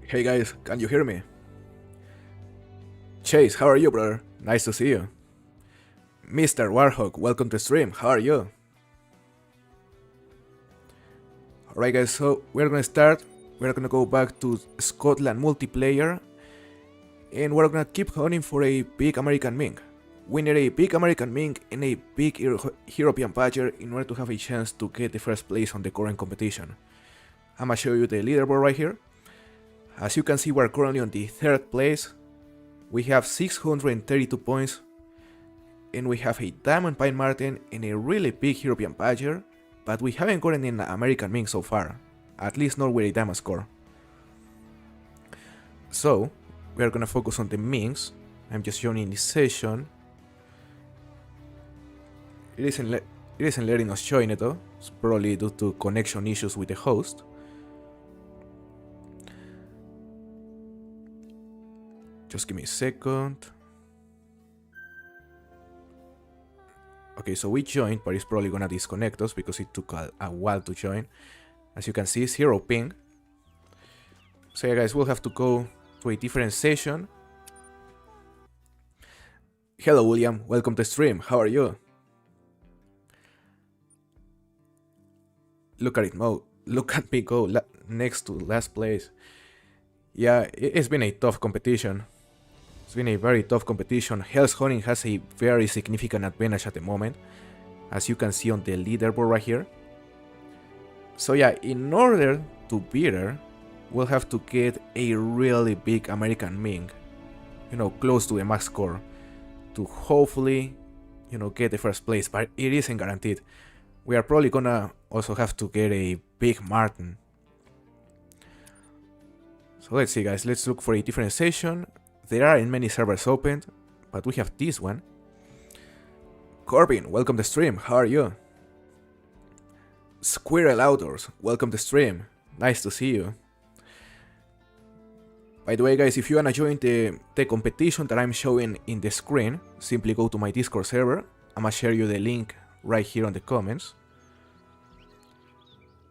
Hey guys, can you hear me? Chase, how are you, brother? Nice to see you. Mr. Warhawk, welcome to stream. How are you? Alright guys, so we're gonna start. We're gonna go back to Scotland multiplayer and we're gonna keep hunting for a big American mink. We need a big American mink and a big European badger in order to have a chance to get the first place on the current competition. I'm gonna show you the leaderboard right here. As you can see, we're currently on the 3rd place. We have 632 points and we have a Diamond Pine Marten and a really big European badger, but we haven't gotten an American mink so far, at least not with a diamond score. So, we are gonna focus on the minks. I'm just joining this session. It isn't letting us join it though. It's probably due to connection issues with the host. Just give me a second. Okay, so we joined, but it's probably gonna disconnect us because it took a while to join. As you can see, 0 ping. So yeah guys, we'll have to go to a different session. Hello William, welcome to stream, how are you? Look at it, Mo. Look at me go next to last place. Yeah, it's been a tough competition. It's been a very tough competition. Hell's Hunting has a very significant advantage at the moment, as you can see on the leaderboard right here. So yeah, in order to beat her, we'll have to get a really big American mink, close to the max score, to hopefully, get the first place, but it isn't guaranteed. We are probably gonna also have to get a big Marten. So let's see guys, let's look for a different session. There aren't many servers opened, but we have this one. Corbin, welcome to stream, how are you? Squirrel Outdoors, welcome to stream, nice to see you. By the way guys, if you wanna join the competition that I'm showing in the screen, simply go to my Discord server. I'm gonna share you the link right here on the comments.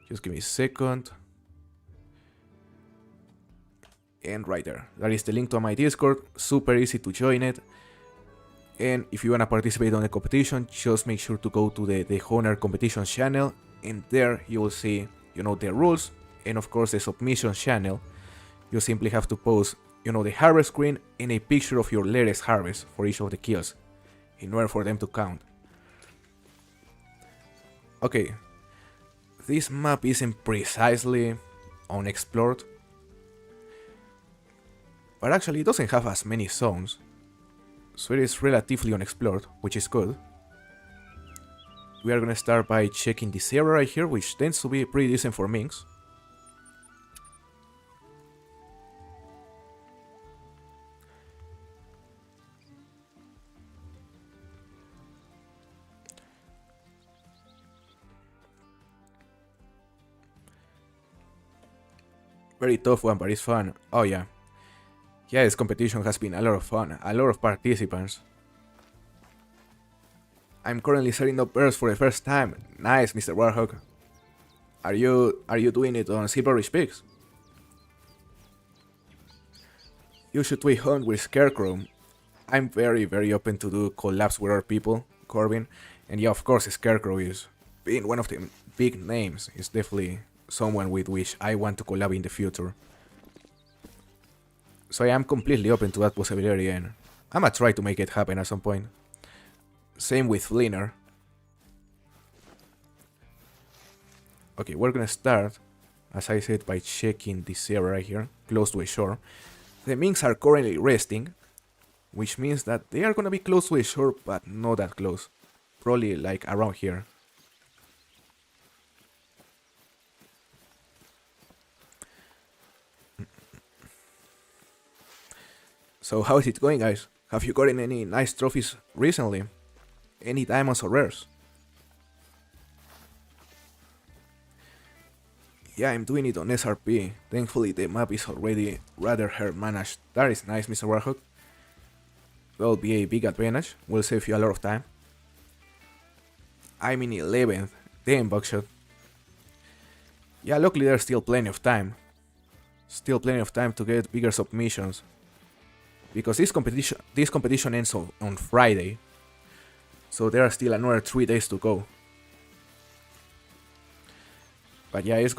Just give me a second. And right there, that is the link to my Discord, super easy to join it. And if you wanna participate on the competition, just make sure to go to the theHunter competition channel, and there you will see, the rules, and of course the submission channel. You simply have to post, the harvest screen and a picture of your latest harvest for each of the kills, in order for them to count. Okay, this map isn't precisely unexplored, but actually it doesn't have as many zones, so it is relatively unexplored, which is good. We are gonna start by checking this area right here, which tends to be pretty decent for minks. Very tough one, but it's fun. Oh yeah. Yeah, this competition has been a lot of fun, a lot of participants. I'm currently setting up birds for the first time. Nice, Mr. Warhawk. Are you doing it on Silverish Peaks? You should tweet hunt with Scarecrow. I'm very open to do collabs with other people, Corbin. And yeah, of course, Scarecrow is being one of the big names. Is definitely someone with which I want to collab in the future. So I am completely open to that possibility, and I'm gonna try to make it happen at some point. Same with Fleener. Okay, we're gonna start, as I said, by checking this area right here, close to a shore. The minks are currently resting, which means that they are gonna be close to a shore, but not that close. Probably like around here. So how is it going guys? Have you gotten any nice trophies recently? Any diamonds or rares? Yeah, I'm doing it on SRP. Thankfully the map is already rather hard managed. That is nice, Mr. Warhawk. Will be a big advantage, will save you a lot of time. I'm in 11th, damn buckshot. Yeah, luckily there's still plenty of time. Still plenty of time to get bigger submissions. Because this competition ends on Friday. So there are still another 3 days to go. But yeah, it's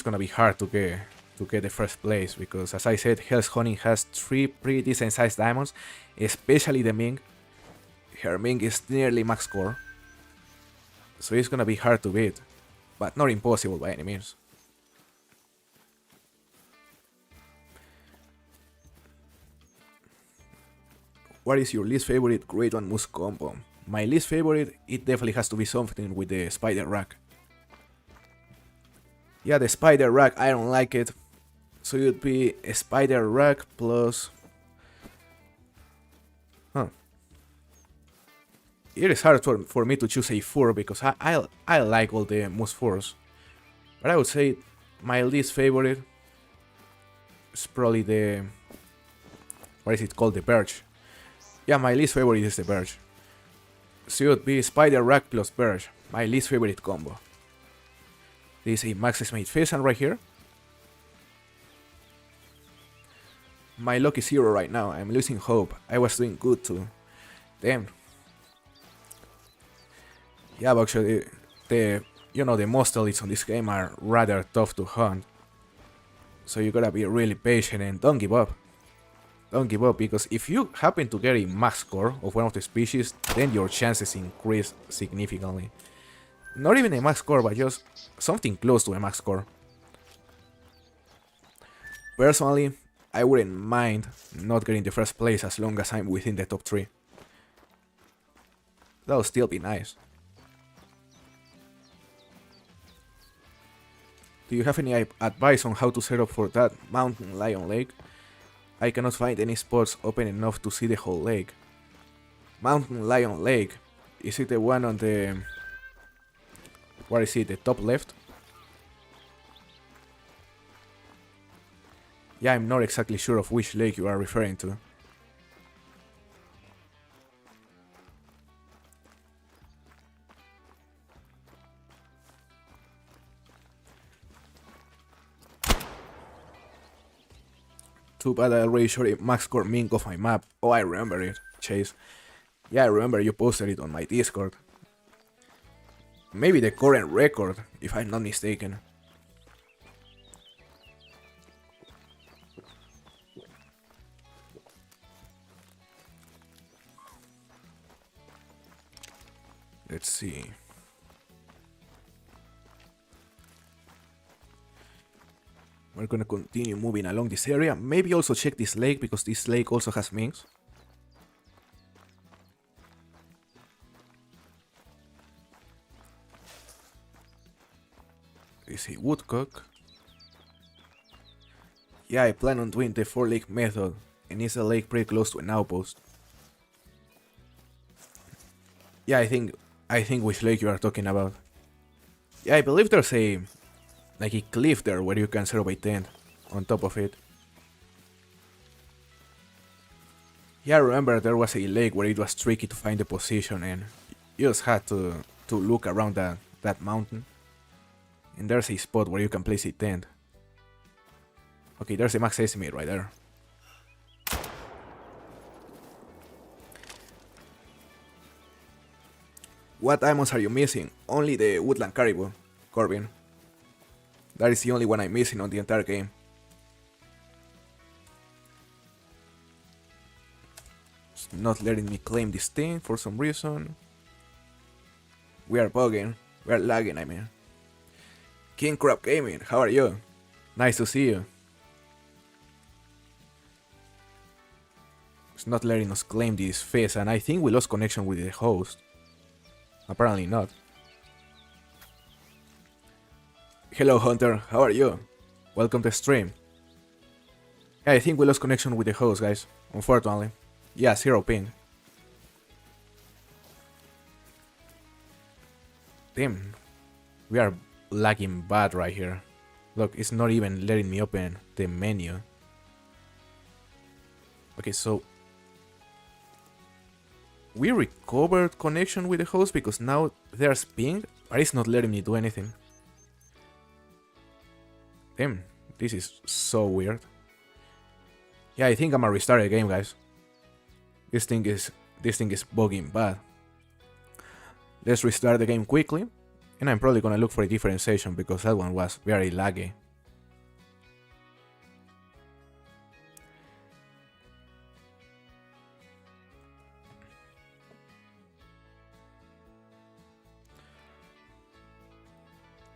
gonna be hard to get the first place, because as I said, Hell's Honey has 3 pretty decent sized diamonds, especially the Ming. Her Ming is nearly max score. So it's gonna be hard to beat, but not impossible by any means. What is your least favorite grade 1 moose combo? My least favorite, it definitely has to be something with the spider rack. Yeah, the spider rack, I don't like it. So it would be a spider rack plus... It is hard for me to choose a 4 because I like all the moose 4s. But I would say my least favorite is probably the... What is it called? The Birch. Yeah, my least favorite is the Birch. So it would be spider rack plus Birch. My least favorite combo. This is a Max Smith Pheasant right here. My luck is 0 right now. I'm losing hope. I was doing good too. Damn. Yeah, but actually, the most elites on this game are rather tough to hunt. So you gotta be really patient and don't give up. Don't give up, because if you happen to get a max score of one of the species, then your chances increase significantly. Not even a max score, but just something close to a max score. Personally, I wouldn't mind not getting the first place as long as I'm within the top 3. That would still be nice. Do you have any advice on how to set up for that mountain lion lake? I cannot find any spots open enough to see the whole lake. Mountain lion lake. Is it the one on the... Where is it? The top left? Yeah, I'm not exactly sure of which lake you are referring to. Too bad I already showed a max score mink of my map. Oh, I remember it, Chase. Yeah, I remember you posted it on my Discord. Maybe the current record, if I'm not mistaken. Let's see. We're gonna continue moving along this area. Maybe also check this lake, because this lake also has minks. Is a woodcock. Yeah, I plan on doing the 4 lake method, and it's a lake pretty close to an outpost. Yeah, I think which lake you are talking about. Yeah, I believe there's a like a cliff there where you can set up a tent on top of it. Yeah, I remember there was a lake where it was tricky to find the position, and you just had to look around that mountain. And there's a spot where you can place a tent. Okay, there's a max estimate right there. What diamonds are you missing? Only the woodland caribou, Corbin. That is the only one I'm missing on the entire game. It's not letting me claim this thing for some reason. We are bugging. We are lagging, I mean. King Crab Gaming, how are you? Nice to see you. It's not letting us claim this face, and I think we lost connection with the host. Apparently not. Hello Hunter, how are you? Welcome to the stream. Yeah, I think we lost connection with the host, guys. Unfortunately. Yeah, 0 ping. Damn. We are lagging bad right here. Look, it's not even letting me open the menu. Okay, so we recovered connection with the host because now there's ping, but it's not letting me do anything. Damn, This is so weird. Yeah, I think I'm gonna restart the game, guys. This thing is bugging bad. Let's restart the game quickly, and I'm probably gonna look for a differentiation because that one was very laggy.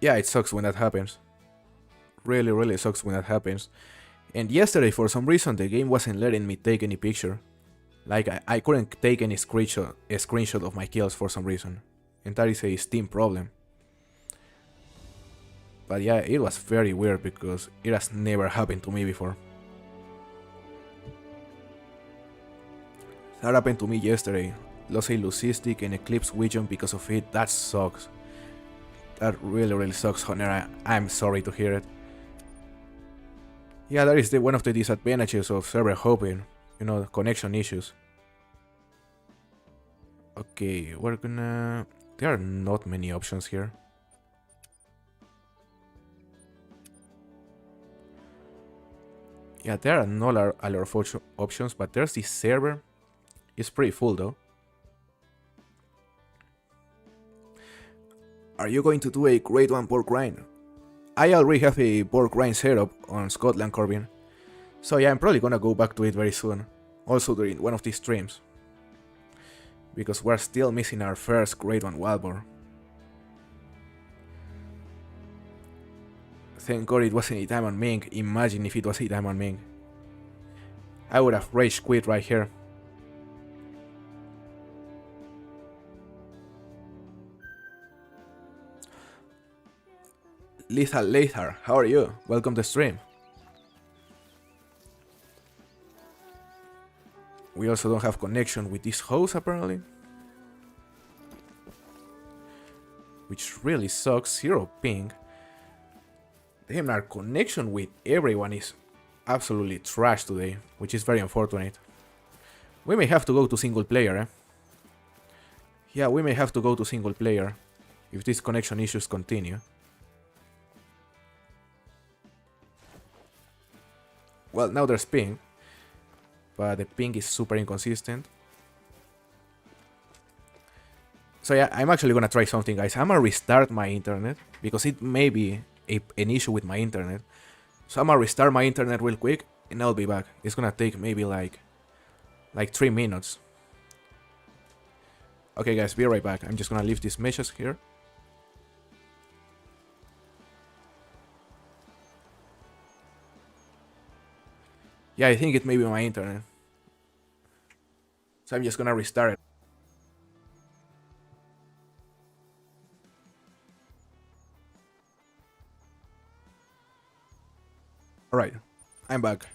Yeah, it sucks when that happens. Really sucks when that happens. And yesterday, for some reason, the game wasn't letting me take any picture. Like, I couldn't take any screenshot of my kills for some reason. And that is a Steam problem. But yeah, it was very weird because it has never happened to me before. That happened to me yesterday. Lost a Lucistic and Eclipse Vision because of it. That sucks. That really sucks, Hunter. I'm sorry to hear it. Yeah, that is one of the disadvantages of server hopping. You know, connection issues. Okay, we're gonna... There are not many options here. Yeah, there are not a lot of options, but there's this server. It's pretty full though. Are you going to do a grade 1 board grind? I already have a board grind setup on Scotland Corbin. So yeah, I'm probably gonna go back to it very soon. Also during one of these streams. Because we're still missing our first grade 1 wild board. Thank God it wasn't a Diamond Ming. Imagine if it was a Diamond Ming. I would have rage quit right here. Lethal Lathar, how are you? Welcome to stream. We also don't have connection with this host apparently. Which really sucks, 0 ping. Damn, our connection with everyone is absolutely trash today, which is very unfortunate. We may have to go to single player, eh? Yeah, we may have to go to single player if these connection issues continue. Well, now there's ping, but the ping is super inconsistent. So yeah, I'm actually gonna try something, guys. I'm gonna restart my internet because it may be an issue with my internet. So I'm gonna restart my internet real quick and I'll be back. It's gonna take maybe like 3 minutes. Okay guys, be right back. I'm just gonna leave these meshes here. Yeah, I think it may be my internet. So I'm just gonna restart it. Alright, I'm back.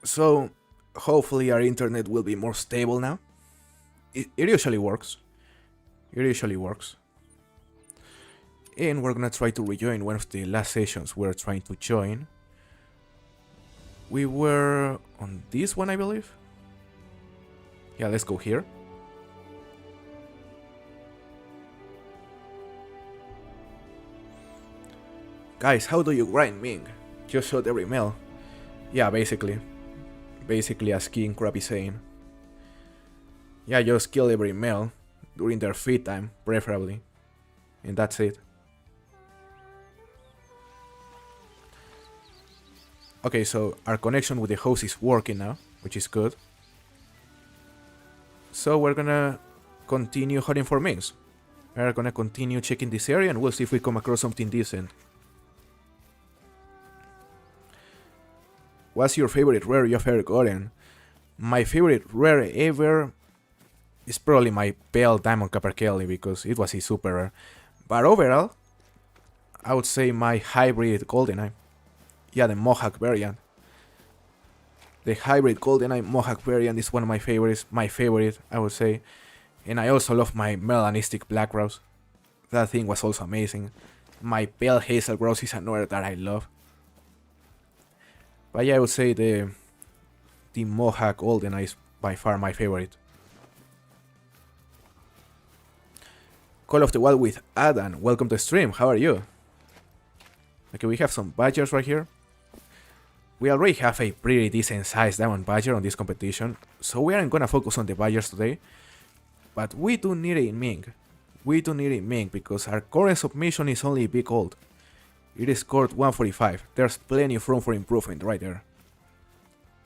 So, hopefully our internet will be more stable now. It usually works. It usually works. And we're gonna try to rejoin one of the last sessions we're trying to join. We were on this one, I believe. Yeah, let's go here. Guys, how do you grind Ming? Just shot every mail. Yeah, basically. Basically as King Crab is saying. Yeah, just kill every male during their free time, preferably. And that's it. Okay, so our connection with the host is working now, which is good. So we're gonna continue hunting for Mings. We're gonna continue checking this area and we'll see if we come across something decent. What's your favorite rare you've ever gotten? My favorite rare ever is probably my Pale Diamond Copper Kelly because it was a super rare. But overall, I would say my hybrid Goldeneye. Yeah, the Mohawk variant. The hybrid Goldeneye Mohawk variant is one of my favorites. My favorite, I would say. And I also love my Melanistic Black Rose. That thing was also amazing. My Pale Hazel Rose is another that I love. But yeah, I would say the Mohawk Goldeneye is by far my favorite. Call of the Wild with Adan. Welcome to stream. How are you? Okay, we have some badgers right here. We already have a pretty decent sized diamond badger on this competition, so we aren't gonna focus on the badgers today. But we do need a Ming. We do need a Ming because our current submission is only big gold. It is scored 145. There's plenty of room for improvement right there.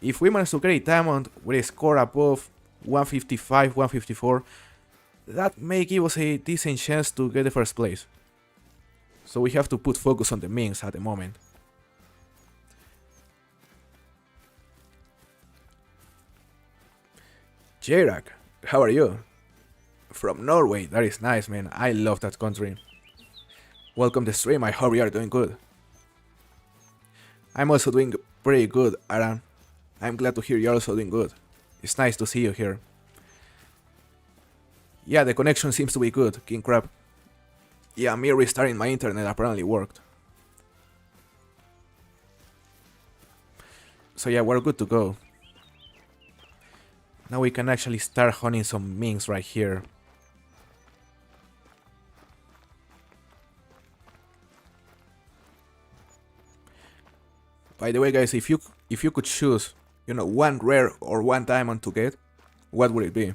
If we manage to get a diamond with a score above 155, 154, that may give us a decent chance to get the first place. So we have to put focus on the Mings at the moment. Jarak, how are you? From Norway, that is nice, man. I love that country. Welcome to the stream, I hope you are doing good. I'm also doing pretty good, Aran. I'm glad to hear you're also doing good. It's nice to see you here. Yeah, the connection seems to be good, King Crab. Yeah, me restarting my internet apparently worked. So yeah, we're good to go. Now we can actually start hunting some Mings right here. By the way, guys, if you could choose, one rare or one diamond to get, what would it be?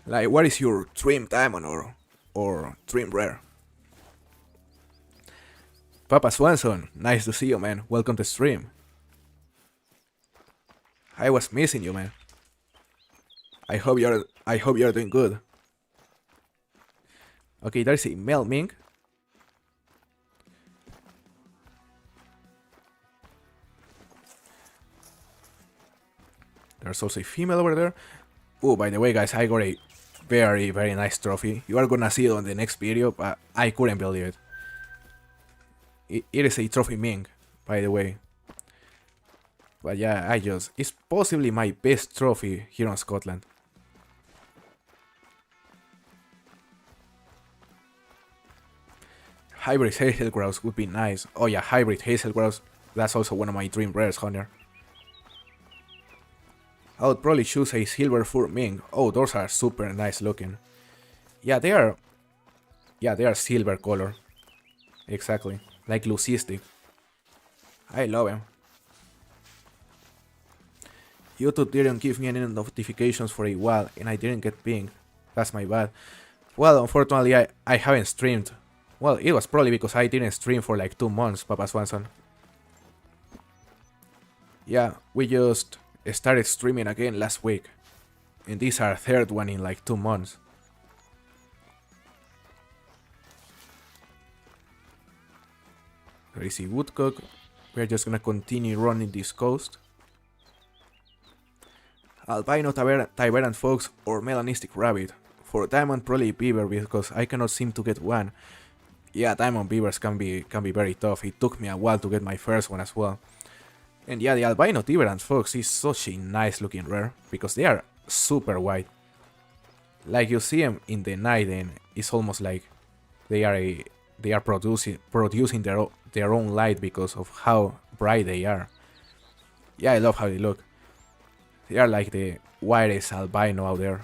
Like, what is your dream diamond or dream rare? Papa Swanson, nice to see you, man. Welcome to stream. I was missing you, man. I hope you're doing good. Okay, there's a male Ming. There's also a female over there. Oh, by the way, guys, I got a very, very nice trophy. You are gonna see it on the next video, but I couldn't believe it. It is a trophy Ming, by the way. But yeah, it's possibly my best trophy here in Scotland. Hybrid Hazel Grouse would be nice. Oh yeah, Hybrid Hazel Grouse. That's also one of my dream rares, Hunter. I would probably choose a Silver Fur Ming. Oh, those are super nice looking. Yeah, they are silver color. Exactly, like Lucistic. I love them. YouTube didn't give me any notifications for a while, and I didn't get pinged. That's my bad. Well, unfortunately, I haven't streamed. Well, it was probably because I didn't stream for like 2 months, Papa Swanson. Yeah, we just started streaming again last week. And this is our third one in like 2 months. Crazy Woodcock. We're just gonna continue running this coast. Albino Tiberian Fox or Melanistic Rabbit. For Diamond probably Beaver because I cannot seem to get one. Yeah, Diamond Beavers can be very tough. It took me a while to get my first one as well. And yeah, the Albino Tiberian Fox is such a nice looking rare because they are super white. Like you see them in the night and it's almost like they are producing their own light because of how bright they are. Yeah, I love how they look. They are like the whitest albino out there.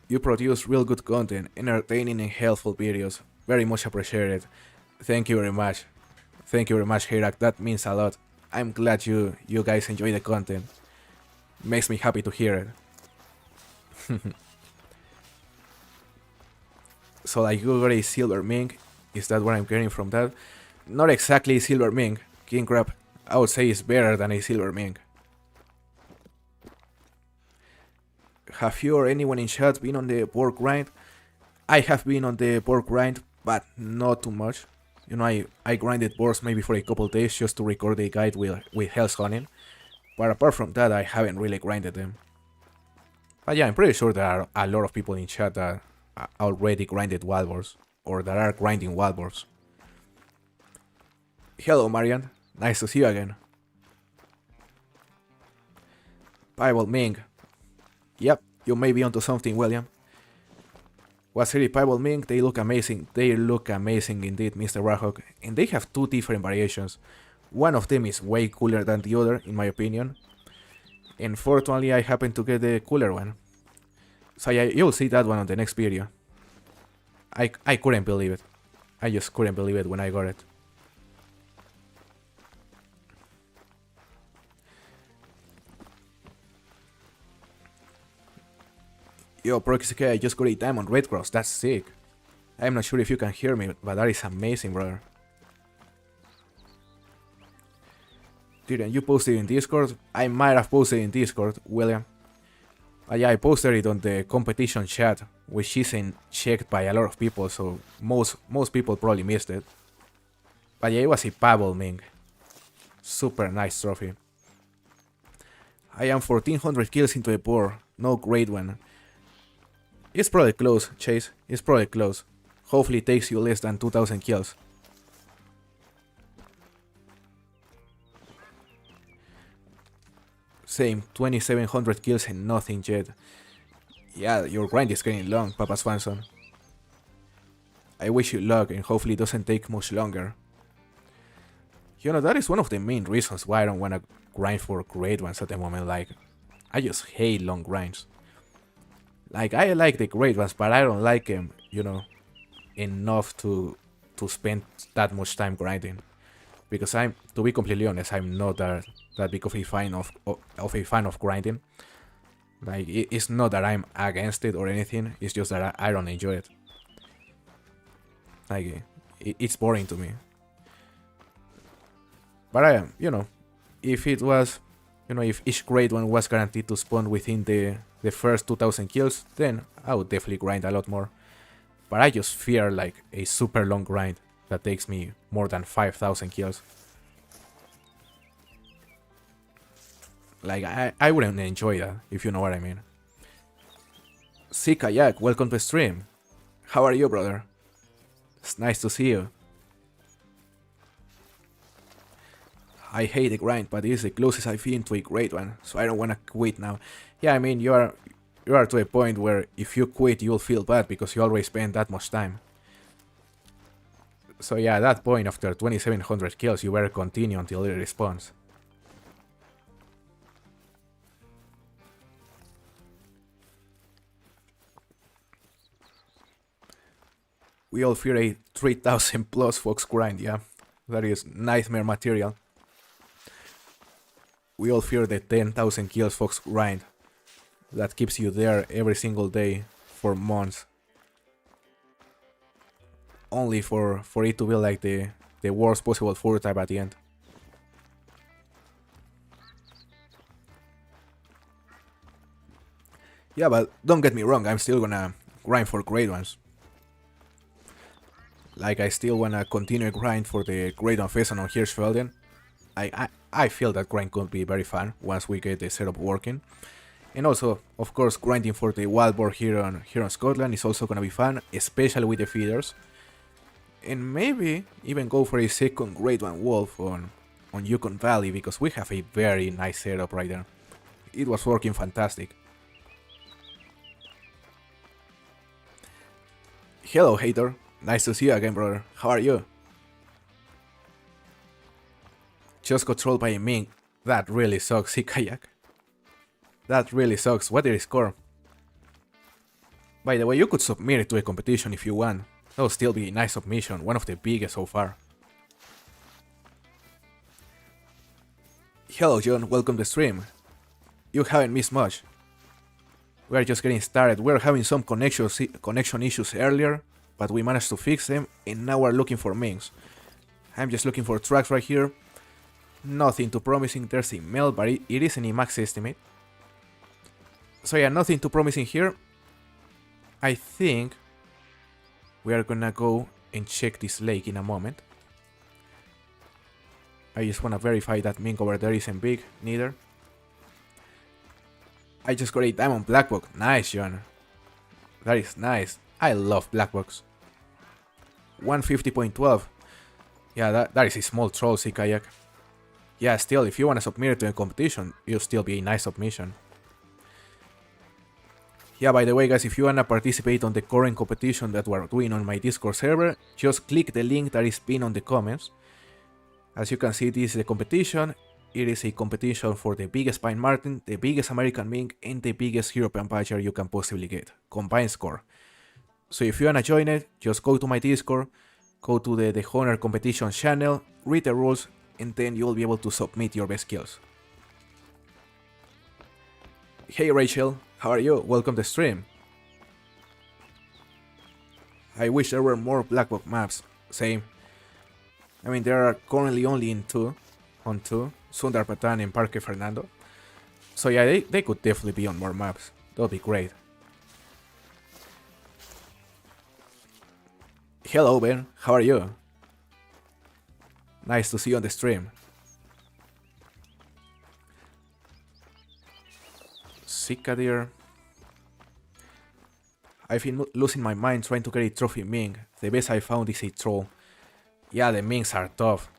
You produce real good content, entertaining and helpful videos. Very much appreciated. Thank you very much. Thank you very much, Hirak. That means a lot. I'm glad you guys enjoy the content. Makes me happy to hear it. So like you got a Silver Ming. Is that what I'm getting from that? Not exactly a Silver Ming. King Crab, I would say it's better than a Silver Ming. Have you or anyone in chat been on the board grind? I have been on the board grind, but not too much. I grinded boards maybe for a couple days just to record a guide with Hell's Hunting. But apart from that, I haven't really grinded them. But yeah, I'm pretty sure there are a lot of people in chat that already grinded wild boars, or that are grinding wild boars. Hello, Marian. Nice to see you again. Bible Ming. Yep, you may be onto something, William. What's really Bible Ming? They look amazing. They look amazing indeed, Mr. Rahawk. And they have 2 different variations. One of them is way cooler than the other, in my opinion. And fortunately, I happen to get the cooler one. So yeah, you'll see that one on the next video. I couldn't believe it. I just couldn't believe it when I got it. Yo, Proxy, I just got a diamond red cross. That's sick. I'm not sure if you can hear me, but that is amazing, brother. Didn't you post it in Discord? I might have posted it in Discord, William. Yeah, I posted it on the competition chat, which isn't checked by a lot of people, so most people probably missed it. But yeah, it was a Pebble Ming. Super nice trophy. I am 1400 kills into the board. No great one. It's probably close, Chase. It's probably close. Hopefully it takes you less than 2000 kills. Same, 2700 kills and nothing yet. Yeah, your grind is getting long, Papa Swanson. I wish you luck and hopefully it doesn't take much longer. You know, that is one of the main reasons why I don't want to grind for great ones at the moment. Like, I just hate long grinds. Like, I like the great ones, but I don't like them, you know, enough to spend that much time grinding. Because to be completely honest, I'm not that big of a fan of grinding. Like, it's not that I'm against it or anything. It's just that I don't enjoy it. Like, it's boring to me. But I am, you know, if it was, you know, if each great one was guaranteed to spawn within the first 2000 kills, then I would definitely grind a lot more. But I just fear like a super long grind that takes me more than 5000 kills. Like, I wouldn't enjoy that, if you know what I mean. Kayak, welcome to the stream. How are you, brother? It's nice to see you. I hate the grind, but it is the closest I've been to a great one, so I don't want to quit now. Yeah, I mean, you are to a point where if you quit, you'll feel bad because you always spend that much time. So yeah, at that point, after 2700 kills, you better continue until it respawns. We all fear a 3000 plus Fox grind, yeah. That is nightmare material. We all fear the 10,000 kills Fox grind that keeps you there every single day for months. Only for it to be like the worst possible 4 type at the end. Yeah, but don't get me wrong, I'm still gonna grind for great ones. Like, I still wanna continue grind for the great one Pheasant on Hirschfelden. I feel that grind could be very fun once we get the setup working. And also, of course, grinding for the wild boar here on Scotland is also gonna be fun, especially with the feeders. And maybe even go for a second great one wolf on Yukon Valley, because we have a very nice setup right there. It was working fantastic. Hello, hater. Nice to see you again, brother. How are you? Just got trolled by a mink. That really sucks, Kayak. That really sucks. What did he score? By the way, you could submit it to a competition if you want. That would still be a nice submission, one of the biggest so far. Hello, John. Welcome to the stream. You haven't missed much. We are just getting started. We were having some connection issues earlier, but we managed to fix them, and now we're looking for minks. I'm just looking for tracks right here. Nothing too promising. There's a melt, but it isn't a max estimate. So yeah, nothing too promising here. I think we are gonna go and check this lake in a moment. I just wanna verify that mink over there isn't big, neither. I just got a diamond black box. Nice, John. That is nice. I love black box. 150.12. Yeah, that is a small troll, Kayak. Yeah, still, if you wanna submit it to a competition, it'll still be a nice submission. Yeah, by the way, guys, if you wanna participate on the current competition that we're doing on my Discord server, just click the link that is pinned on the comments. As you can see, this is the competition. It is a competition for the biggest Pine Marten, the biggest American mink, and the biggest European badger you can possibly get. Combined score. So if you wanna join it, just go to my Discord, Go to the theHunter competition channel, read the rules, and then you'll be able to submit your best kills. Hey Rachel, how are you? Welcome to the stream. I wish there were more black box maps. Same. I mean, there are currently only on two, Sundar Patan and Parque Fernando. So yeah, they could definitely be on more maps. That would be great. Hello Ben, how are you? Nice to see you on the stream. Cicadier. I've been losing my mind trying to get a trophy Ming. The best I found is a troll. Yeah, the Mings are tough.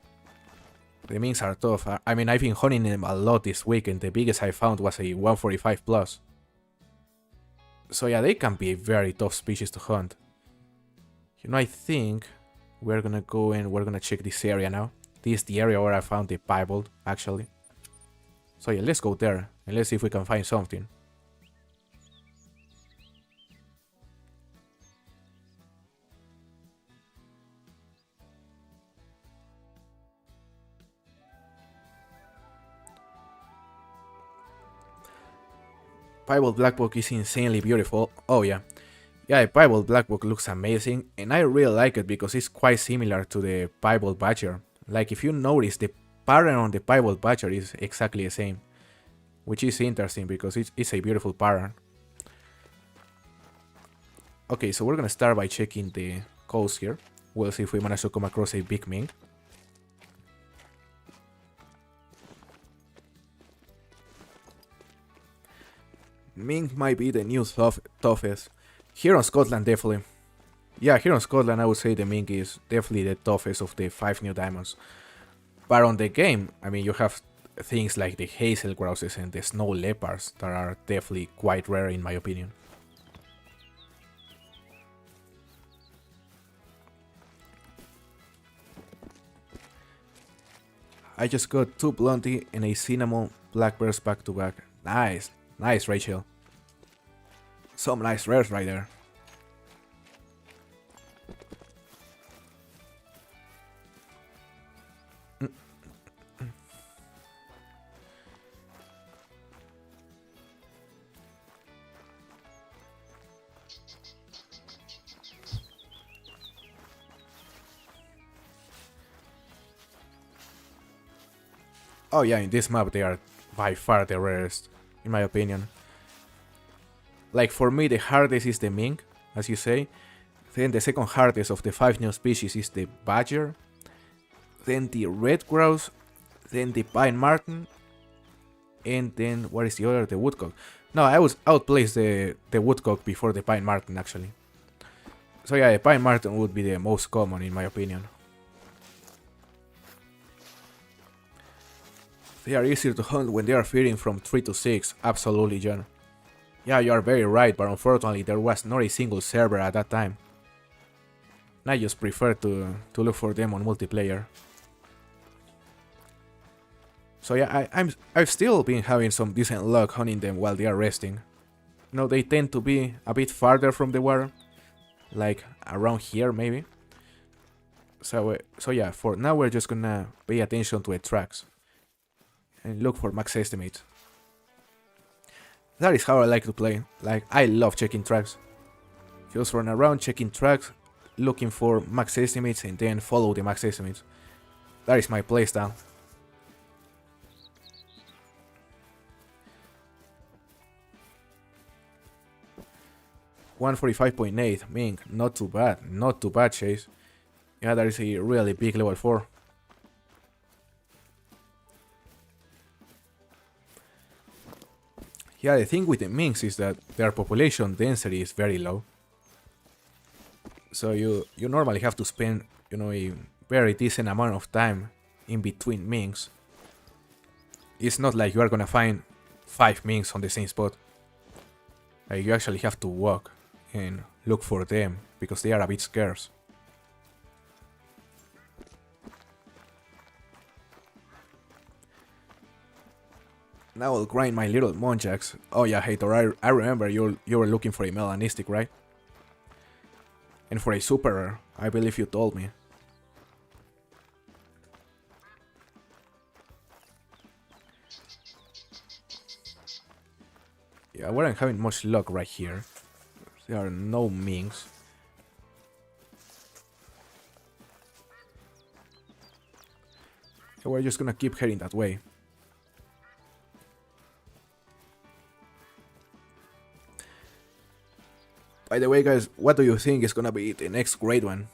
I mean, I've been hunting them a lot this week, and the biggest I found was a 145 plus. So yeah, they can be a very tough species to hunt. You know, I think we're gonna go and we're gonna check this area now. This is the area where I found the piebald, actually. So yeah, let's go there and let's see if we can find something. Piebald Blackbook is insanely beautiful. Oh yeah. Yeah, the Piebald Blackbook looks amazing, and I really like it because it's quite similar to the Piebald Badger. Like, if you notice, the pattern on the Piebald Badger is exactly the same, which is interesting because it's a beautiful pattern. Okay, so we're gonna start by checking the coast here. We'll see if we manage to come across a big mink. Mink might be the new toughest. Here in Scotland, definitely. Yeah, here in Scotland, I would say the mink is definitely the toughest of the 5 new diamonds. But on the game, I mean, you have things like the hazel grouses and the snow leopards that are definitely quite rare in my opinion. I just got 2 blondie and a cinnamon black bears back to back. Nice, nice Rachel. Some nice rares right there. Oh yeah, in this map they are by far the rarest, in my opinion. Like, for me the hardest is the mink, as you say. Then the second hardest of the 5 new species is the badger. Then the red grouse. Then the pine marten. And then, what is the other? The woodcock. No, I would outplace the woodcock before the pine marten, actually. So yeah, the pine marten would be the most common in my opinion. They are easier to hunt when they are feeding from 3 to 6, absolutely John. Yeah, you are very right, but unfortunately there was not a single server at that time. I just prefer to look for them on multiplayer. So yeah, I've still been having some decent luck hunting them while they are resting. You know, they tend to be a bit farther from the water, like around here maybe. So yeah, for now we're just gonna pay attention to the tracks and look for max estimates. That is how I like to play. Like, I love checking tracks. Just run around checking tracks, looking for max estimates, and then follow the max estimates. That is my playstyle. $145.8, mink, not too bad Chase. Yeah, that is a really big level 4. Yeah, the thing with the minks is that their population density is very low. So you normally have to spend, you know, a very decent amount of time in between minks. It's not like you are gonna find 5 minks on the same spot. Like, you actually have to walk and look for them because they are a bit scarce. Now I'll grind my little Monjax. Oh yeah, Hater, I remember you were looking for a melanistic, right? And for a super rare, I believe you told me. Yeah, we aren't having much luck right here. There are no Mings. So we're just gonna keep heading that way. By the way, guys, what do you think is gonna be the next great one?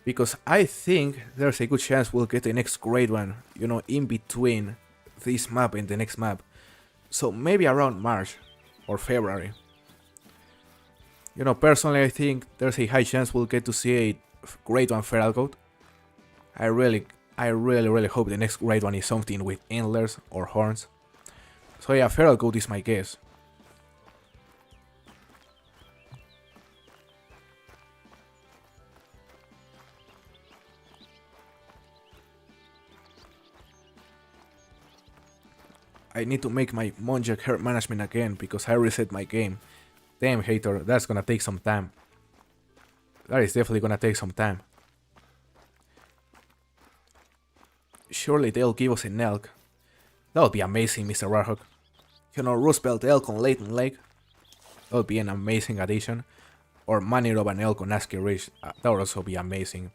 Because I think there's a good chance we'll get the next great one, you know, in between this map and the next map. So maybe around March or February. You know, personally, I think there's a high chance we'll get to see a great one feral goat. I really hope the next great one is something with antlers or horns. So yeah, feral goat is my guess. I need to make my Monjak herd management again because I reset my game. Damn, hater, that's gonna take some time. That is definitely gonna take some time. Surely they'll give us an elk. That would be amazing, Mr. Warhawk. You know, Roosevelt elk on Leighton Lake. That would be an amazing addition. Or Manirov and elk on Askey Ridge. That would also be amazing.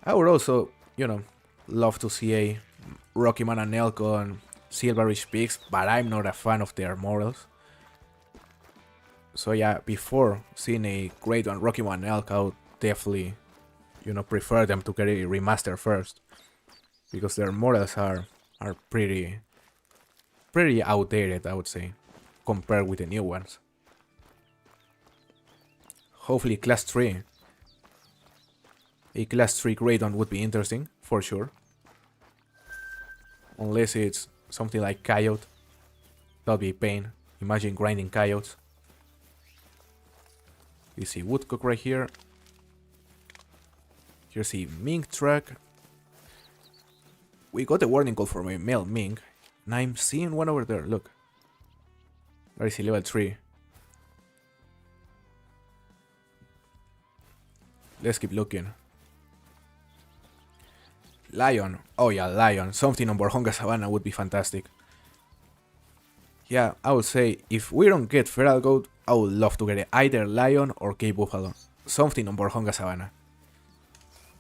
I would also, you know, love to see a Rocky Man and elk on Silver Ridge Peaks, but I'm not a fan of their morals. So yeah, before seeing a great one, Rocky One elk, I would definitely, you know, prefer them to get a remaster first, because their morals are pretty outdated, I would say, compared with the new ones. Hopefully class 3. A class 3 great one would be interesting, for sure. Unless it's something like coyote. That'd be a pain. Imagine grinding coyotes. We see woodcock right here. Here's a mink track. We got a warning call for a male mink, and I'm seeing one over there. Look, there is a level 3. Let's keep looking. Lion. Oh yeah, lion. Something on Borjonga Savannah would be fantastic. Yeah, I would say if we don't get feral goat, I would love to get either lion or Cape Buffalo. Something on Borjonga Savannah.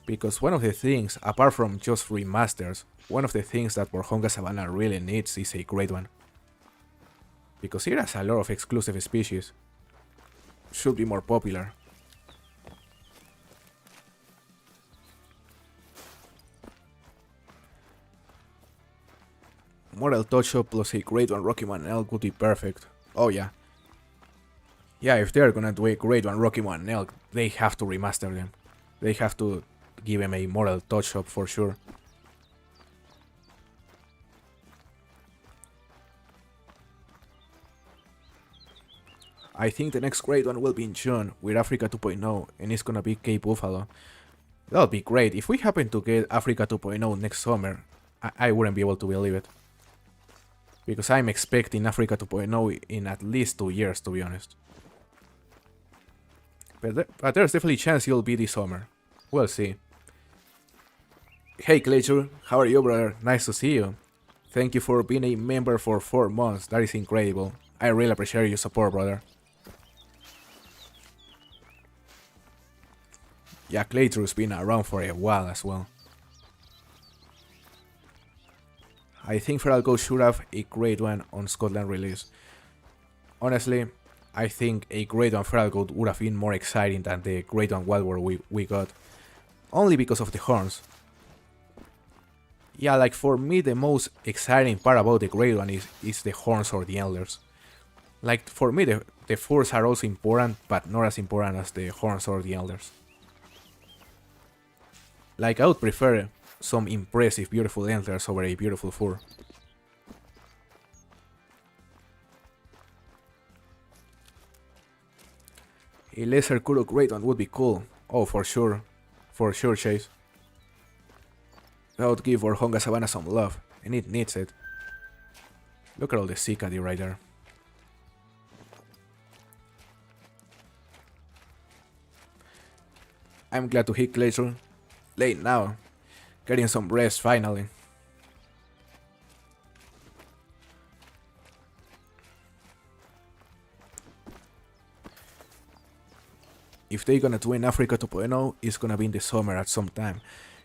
Because one of the things, apart from just remasters, one of the things that Borjonga Savannah really needs is a great one. Because it has a lot of exclusive species. Should be more popular. Mortal Touch-Up plus a great one Rocky Man elk would be perfect. Oh yeah. Yeah, if they're gonna do a great one Rocky Man elk, they have to remaster them. They have to give them a Mortal Touch-Up for sure. I think the next great one will be in June with Africa 2.0, and it's gonna be Cape Buffalo. That would be great. If we happen to get Africa 2.0 next summer, I wouldn't be able to believe it. Because I'm expecting Africa 2.0 in at least 2 years, to be honest. But there's definitely a chance it'll be this summer. We'll see. Hey Clayture, how are you, brother? Nice to see you. Thank you for being a member for 4 months. That is incredible. I really appreciate your support, brother. Yeah, Clayture's been around for a while as well. I think Feral Goat should have a great one on Scotland release. Honestly, I think a great one Feral Goat would have been more exciting than the great one Wild War we got. Only because of the horns. Yeah, like for me the most exciting part about the great one is the horns or the antlers. Like for me the furs are also important, but not as important as the horns or the antlers. Like I would prefer some impressive beautiful antlers over a beautiful fur. A lesser Kuro great one would be cool. Oh, for sure. For sure, Chase. That would give Borjonga Savannah some love, and it needs it. Look at all the cicady right there. I'm glad to hit Glacier late now. Getting some rest finally. if they're gonna do in Africa 2.0, it's gonna be in the summer at some time.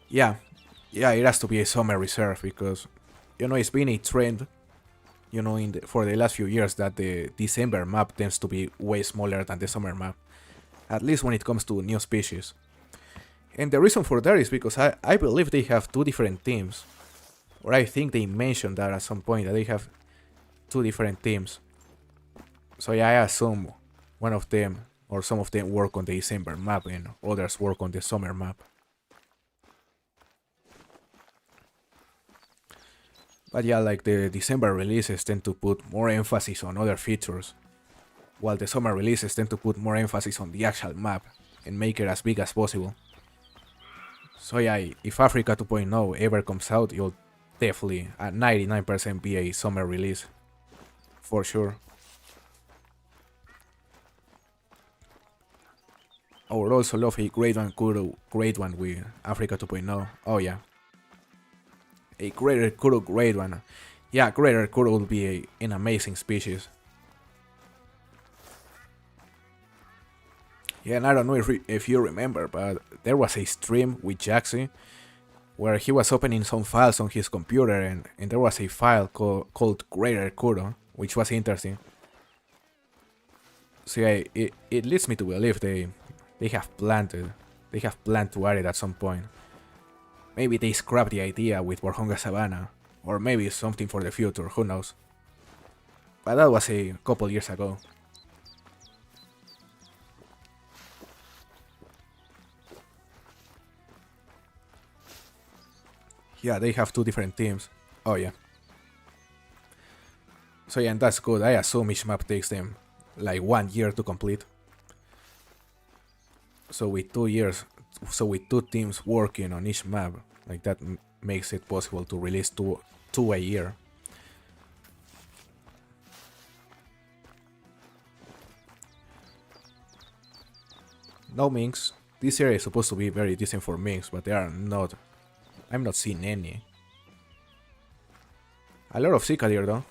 Yeah, it has to be a summer reserve because, it's been a trend, for the last few years that the December map tends to be way smaller than the summer map, at least when it comes to new species. And the reason for that is because I believe they have two different teams, or I think they mentioned that at some point that they have two different teams. So yeah, I assume one of them or some of them work on the December map and others work on the summer map. But yeah, like the December releases tend to put more emphasis on other features, while the summer releases tend to put more emphasis on the actual map and make it as big as possible. So yeah, if Africa 2.0 ever comes out, you'll definitely at 99% be a summer release. For sure. I would also love a Grade 1 Kuro, Grade 1 with Africa 2.0. Oh yeah. A Greater Kuro Grade 1. Yeah, Greater Kuro would be an amazing species. Yeah, and I don't know if you remember, but there was a stream with Jaxi where he was opening some files on his computer and there was a file called Greater Kuro, which was interesting. So yeah, it leads me to believe they have planned to add it at some point. Maybe they scrapped the idea with Warhonga Savannah, or maybe something for the future, who knows. But that was a couple years ago. Yeah, they have two different teams. Oh yeah. So yeah, and that's good. I assume each map takes them like 1 year to complete. So with 2 years, with two teams working on each map, like that makes it possible to release two a year. No minks. This area is supposed to be very decent for minks, but they are not. I'm not seeing any. A lot of Cicadere though.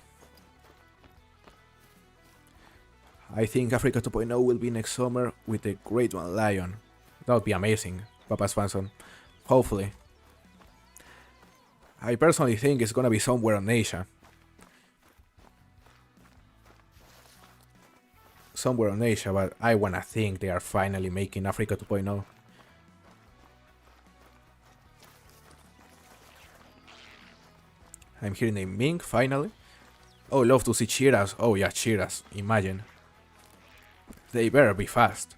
I think Africa 2.0 will be next summer with the Great One Lion. That would be amazing, Papa Swanson. Hopefully. I personally think it's gonna be somewhere in Asia. Somewhere in Asia, but I wanna think they are finally making Africa 2.0. I'm hearing a mink finally. Oh, love to see Chiras. Oh yeah, Chiras. Imagine. They better be fast.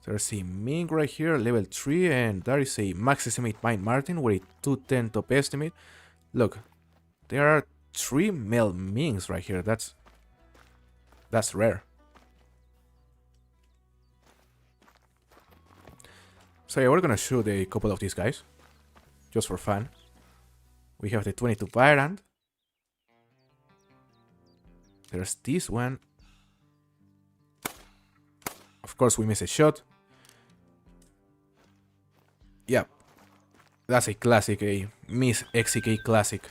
There's a mink right here, level 3, and there is a max estimate Mine Martin with a 210 top estimate. Look, there are 3 male minks right here. That's rare. So yeah, we're gonna shoot a couple of these guys, just for fun. We have the 22 Byrant. There's this one. Of course, we miss a shot. Yep. That's a classic, a Miss XCK classic.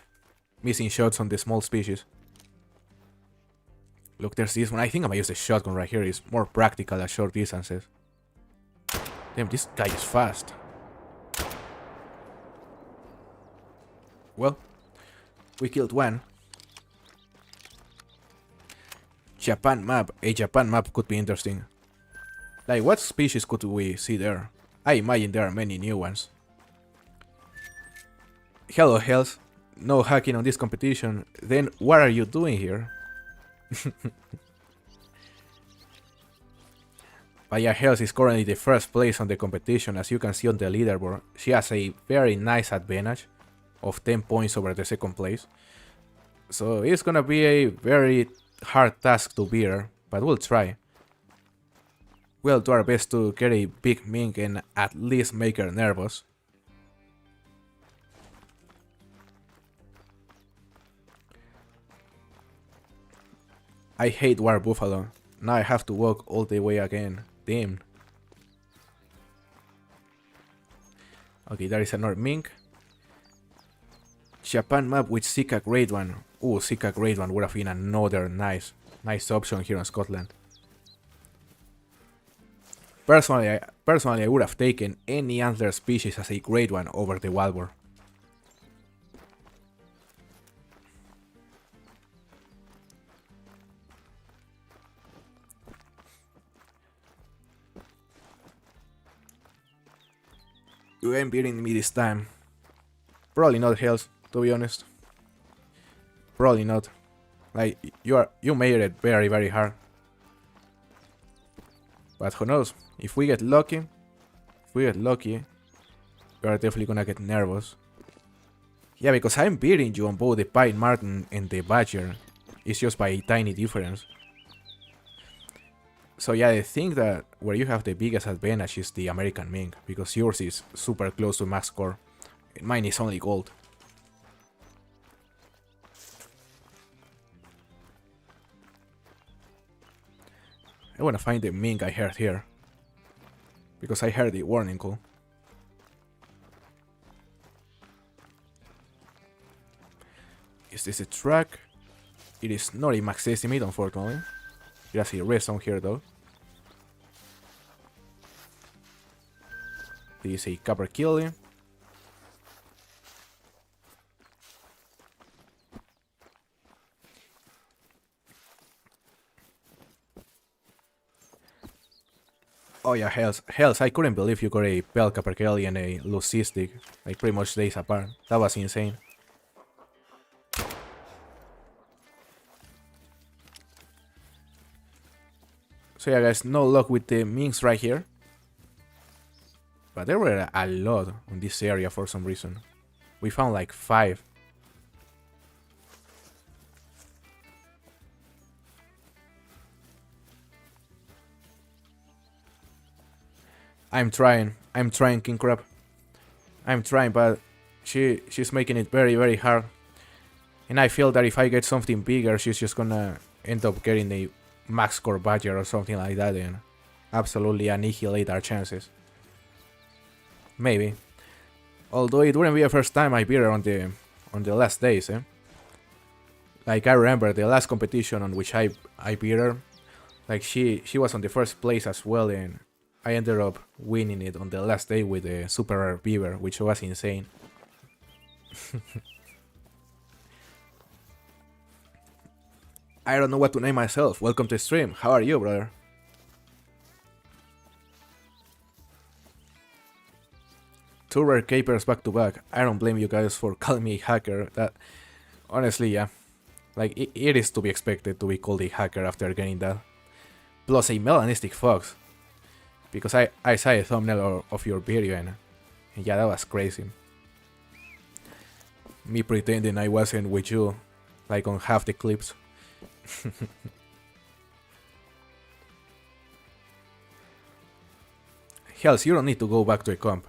Missing shots on the small species. Look, there's this one. I think I'm gonna use the shotgun right here. It's more practical at short distances. Damn, this guy is fast. Well, we killed one. Japan map. A Japan map could be interesting. Like, what species could we see there? I imagine there are many new ones. Hello, Hells. No hacking on this competition. Then what are you doing here? But yeah, Hells is currently the first place on the competition, as you can see on the leaderboard. She has a very nice advantage of 10 points over the second place. So it's gonna be a very hard task to beat her, but we'll try. We'll do our best to get a big mink and at least make her nervous. I hate War Buffalo. Now I have to walk all the way again. Damn. Okay, there is another mink. Japan map with Sika Grade 1. Ooh, Sika Grade 1 would have been another nice option here in Scotland. Personally, I would have taken any antler species as a great one over the wild boar. You ain't beating me this time. Probably not, Hells, to be honest. Probably not. Like, you made it very, very hard. But who knows? If we get lucky, we are definitely gonna get nervous. Yeah, because I'm beating you on both the Pine Marten and the Badger. It's just by a tiny difference. So yeah, I think that where you have the biggest advantage is the American Mink, because yours is super close to max score, and mine is only gold. I wanna find the Mink I heard here, because I heard the warning call. Is this a track? It is not a max estimate, unfortunately. There's a redstone here though. This is a copper killing. Oh yeah, Hells, I couldn't believe you got a Pale Copper Kelly and a Lucistic, like pretty much days apart. That was insane. So yeah guys, no luck with the minks right here. But there were a lot on this area for some reason. We found like 5. I'm trying, King Crab. I'm trying, but she's making it very, very hard. And I feel that if I get something bigger, she's just gonna end up getting a max score Badger or something like that and absolutely annihilate our chances. Maybe. Although it wouldn't be the first time I beat her on the last days, eh? Like I remember the last competition on which I beat her, like she was on the first place as well, and I ended up winning it on the last day with the super rare beaver, which was insane. I don't know what to name myself. Welcome to stream. How are you, brother? Two rare capers back to back. I don't blame you guys for calling me a hacker. That honestly, yeah, like it is to be expected to be called a hacker after getting that. Plus a melanistic fox, because I saw a thumbnail of your video and yeah, that was crazy. Me pretending I wasn't with you, like on half the clips. Hells, you don't need to go back to a comp.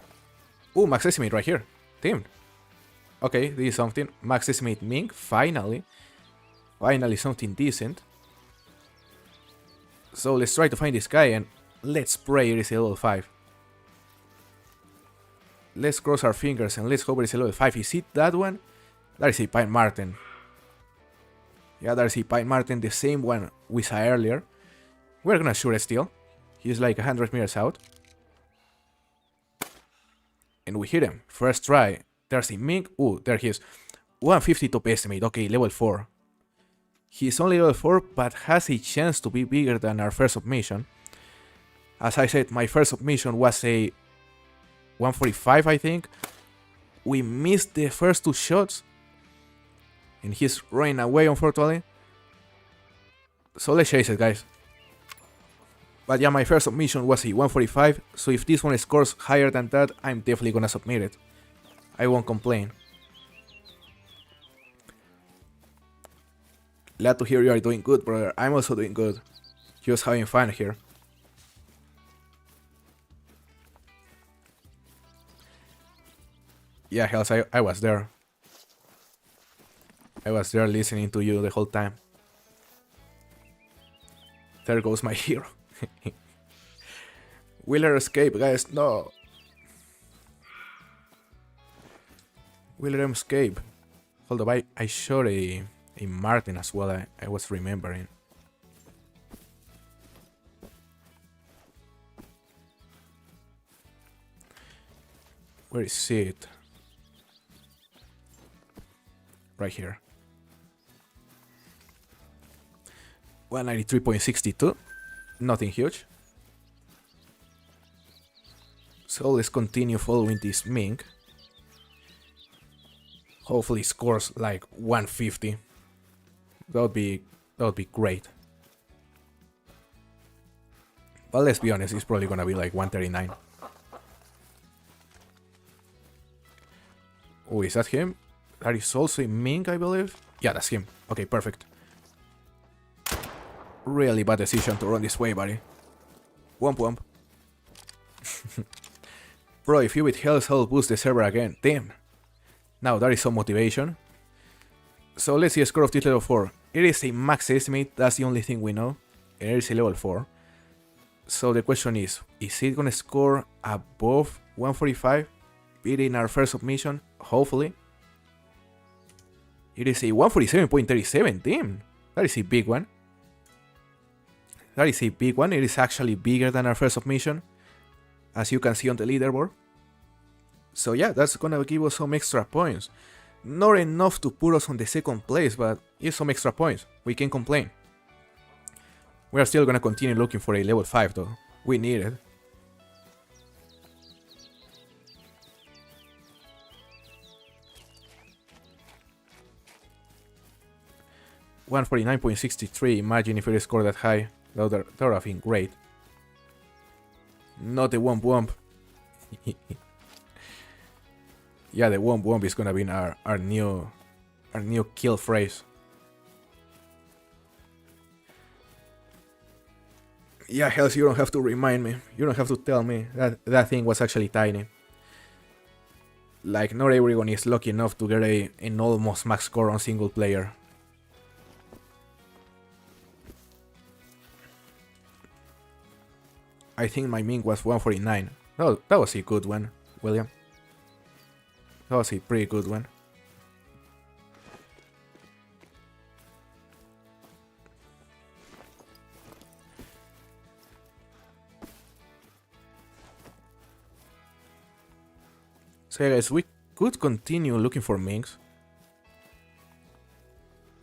Ooh, max estimate right here. Team. Okay, this is something. Max estimate Mink, finally. Finally something decent. So let's try to find this guy and let's pray it is a level 5. Let's cross our fingers and let's hope it is a level 5. Is it that one? That is a Pine Marten. Yeah, there's a Pine Marten, the same one we saw earlier. We're gonna shoot it still. He's like 100 meters out. And we hit him. First try. There's a Mink. Ooh, there he is. 150 top estimate. Okay, level 4. He's only level 4, but has a chance to be bigger than our first submission. As I said, my first submission was a 145, I think. We missed the first 2 shots. And he's running away, unfortunately. So let's chase it, guys. But yeah, my first submission was a 145, so if this one scores higher than that, I'm definitely gonna submit it. I won't complain. Glad to hear you are doing good, brother. I'm also doing good. Just having fun here. Yeah, Hells, I was there. I was there listening to you the whole time. There goes my hero. Will her escape, guys? No. Will her escape? Hold up, I shot a Marten as well, I was remembering. Where is it? Right here. 193.62. Nothing huge. So let's continue following this Ming. Hopefully scores like 150. That would be great. But let's be honest, it's probably gonna be like 139. Oh, is that him? That is also a Ming, I believe. Yeah, that's him. Okay, perfect. Really bad decision to run this way, buddy. Womp womp. Bro, if you with health, I'll boost the server again. Damn. Now that is some motivation. So let's see a score of this level 4. It is a max estimate, that's the only thing we know. And it is a level 4. So the question is it gonna score above 145? Beating our first submission? Hopefully. It is a 147.37, damn. That is a big one. That is a big one. It is actually bigger than our first submission, as you can see on the leaderboard. So yeah, that's gonna give us some extra points. Not enough to put us on the second place, but it's some extra points. We can't complain. We are still gonna continue looking for a level 5 though. We need it. $149.63, imagine if it scored that high. That would have been great. Not the womp womp. Yeah, the womp womp is gonna be our new kill phrase. Yeah, Hells, you don't have to remind me. You don't have to tell me that thing was actually tiny. Like, not everyone is lucky enough to get an almost max score on single player. I think my Ming was 149. No, that was a good one, William. That was a pretty good one. So yeah, guys, we could continue looking for Mings.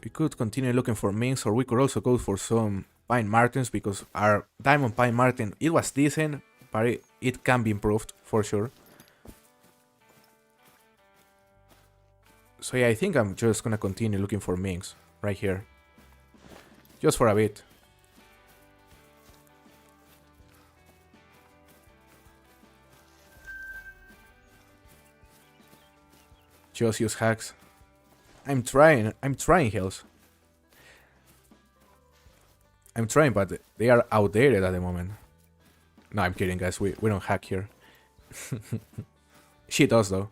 We could continue looking for Mings, or we could also go for some Pine Martins, because our Diamond Pine Martin, it was decent, but it can be improved for sure. So yeah, I think I'm just gonna continue looking for Mings right here. Just for a bit. Just use hacks. I'm trying, Hells. I'm trying, but they are outdated at the moment. No, I'm kidding, guys. We don't hack here. She does, though.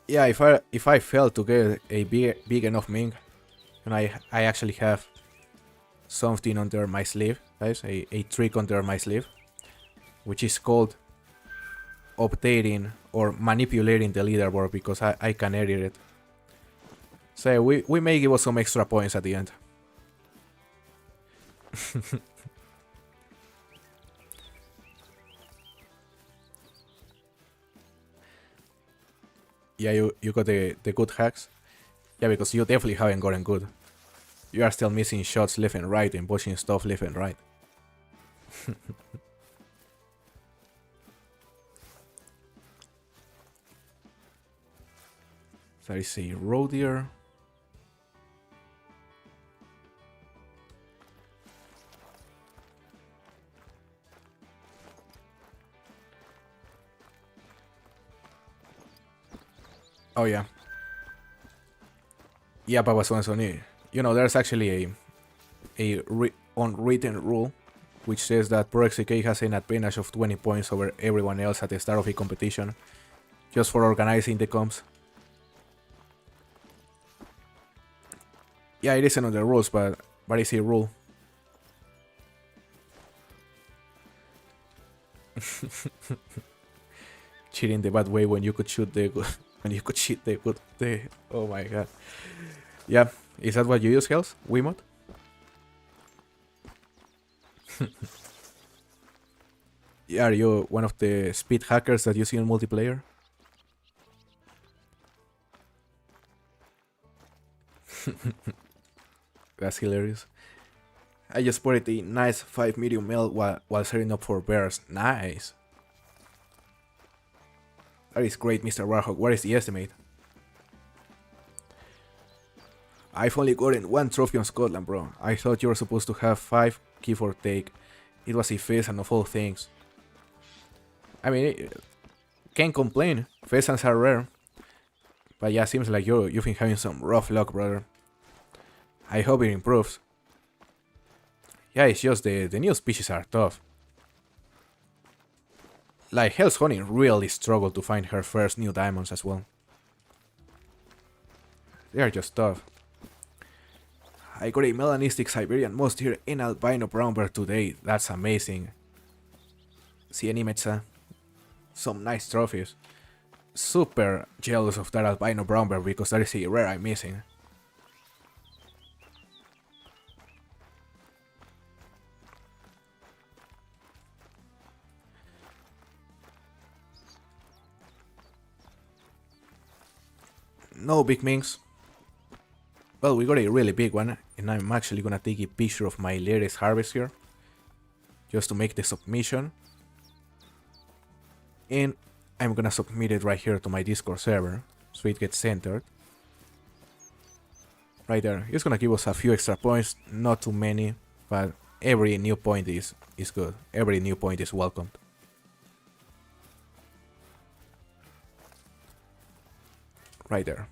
Yeah, if I fail to get a big enough Ming, and I actually have something under my sleeve, guys, a trick under my sleeve, which is called updating or manipulating the leaderboard, because I can edit it. So we may give us some extra points at the end. Yeah, you got the good hacks. Yeah, because you definitely haven't gotten good. You are still missing shots left and right and pushing stuff left and right. There is a road here. Oh yeah. Yeah, Papa Swansoni. You know, there's actually a unwritten rule which says that ProXK has an advantage of 20 points over everyone else at the start of a competition, just for organizing the comps. Yeah, it isn't on the rules, but it's a rule. Cheating the bad way when you could shoot the good, when you could cheat the good. Oh my god. Yeah, is that what you use, Hells? Wiimote? Yeah, are you one of the speed hackers that you see in multiplayer? That's hilarious. I just spotted a nice 5 medium male while setting up for bears. Nice. That is great, Mr. Warhawk. What is the estimate? I've only gotten 1 trophy on Scotland, bro. I thought you were supposed to have 5, give or take. It was a pheasant of all things. I mean, can't complain. Pheasants are rare. But yeah, seems like you've been having some rough luck, brother. I hope it improves. Yeah, it's just the new species are tough. Like, Hell's Honey really struggled to find her first new diamonds as well. They are just tough. I got a melanistic Siberian moose deer and albino brown bear today. That's amazing. See any Metza? Some nice trophies. Super jealous of that albino brown bear because that is a rare I'm missing. No big minks. Well, we got a really big one, and I'm actually gonna take a picture of my latest harvest here, just to make the submission. And I'm gonna submit it right here to my Discord server, so it gets centered. Right there. It's gonna give us a few extra points, not too many, but every new point is good. Every new point is welcomed. Right there.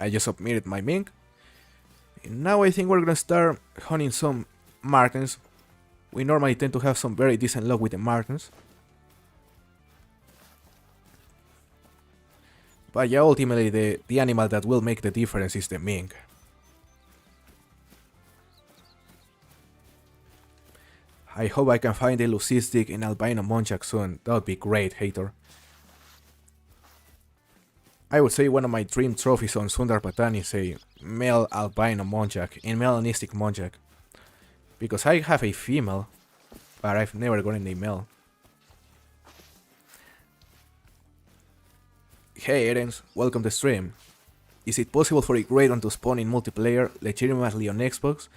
I just submitted my mink. And now I think we're gonna start hunting some martens. We normally tend to have some very decent luck with the martens. But yeah, ultimately the animal that will make the difference is the mink. I hope I can find a leucistic and albino muntjac soon. That would be great, hater. I would say one of my dream trophies on Sundar Patan is a male albino muntjac and melanistic muntjac. Because I have a female, but I've never gotten a male. Hey Erens, welcome to stream. Is it possible for a great one to spawn in multiplayer legitimately on Xbox?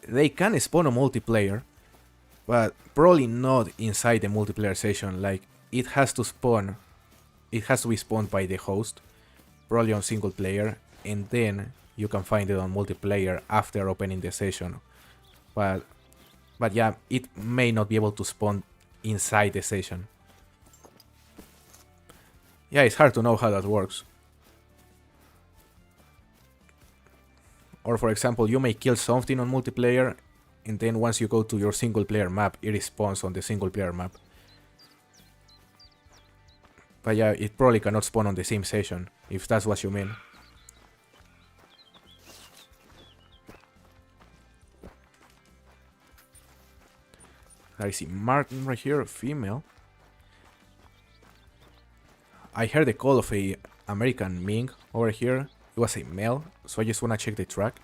They can spawn on multiplayer, but probably not inside the multiplayer session. Like, it has to be spawned by the host, probably on single player, and then you can find it on multiplayer after opening the session. But yeah, it may not be able to spawn inside the session. Yeah, it's hard to know how that works. Or for example, you may kill something on multiplayer, and then once you go to your single player map, it spawns on the single player map. But yeah, it probably cannot spawn on the same session, if that's what you mean. I see Martin right here, female. I heard the call of a American mink over here. It was a male, so I just wanna check the track.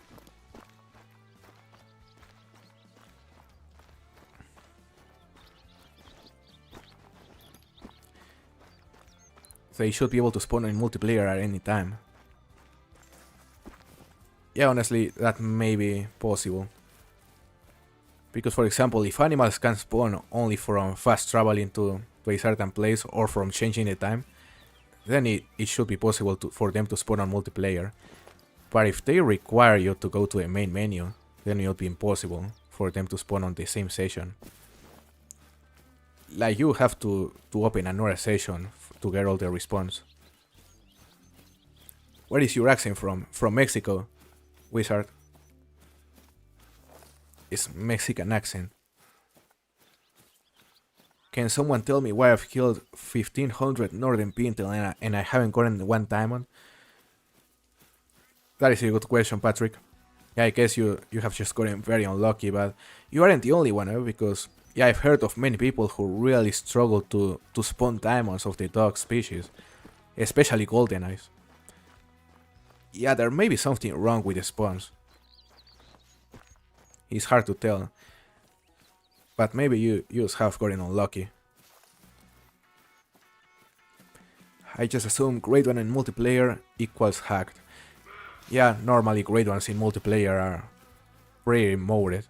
They should be able to spawn in multiplayer at any time. Yeah, honestly, that may be possible. Because for example, if animals can spawn only from fast traveling to a certain place or from changing the time, then it should be possible for them to spawn on multiplayer. But if they require you to go to a main menu, then it would be impossible for them to spawn on the same session. Like, you have to open another session to get all the response. Where is your accent from? From Mexico, wizard. It's Mexican accent. Can someone tell me why I've killed 1500 Northern Pintail and I haven't gotten one diamond? That is a good question, Patrick. Yeah, I guess you have just gotten very unlucky, but you aren't the only one, because yeah, I've heard of many people who really struggle to spawn diamonds of the dog species, especially golden eyes. Yeah, there may be something wrong with the spawns. It's hard to tell. But maybe you just have gotten unlucky. I just assume grade 1 in multiplayer equals hacked. Yeah, normally grade 1s in multiplayer are pretty modded.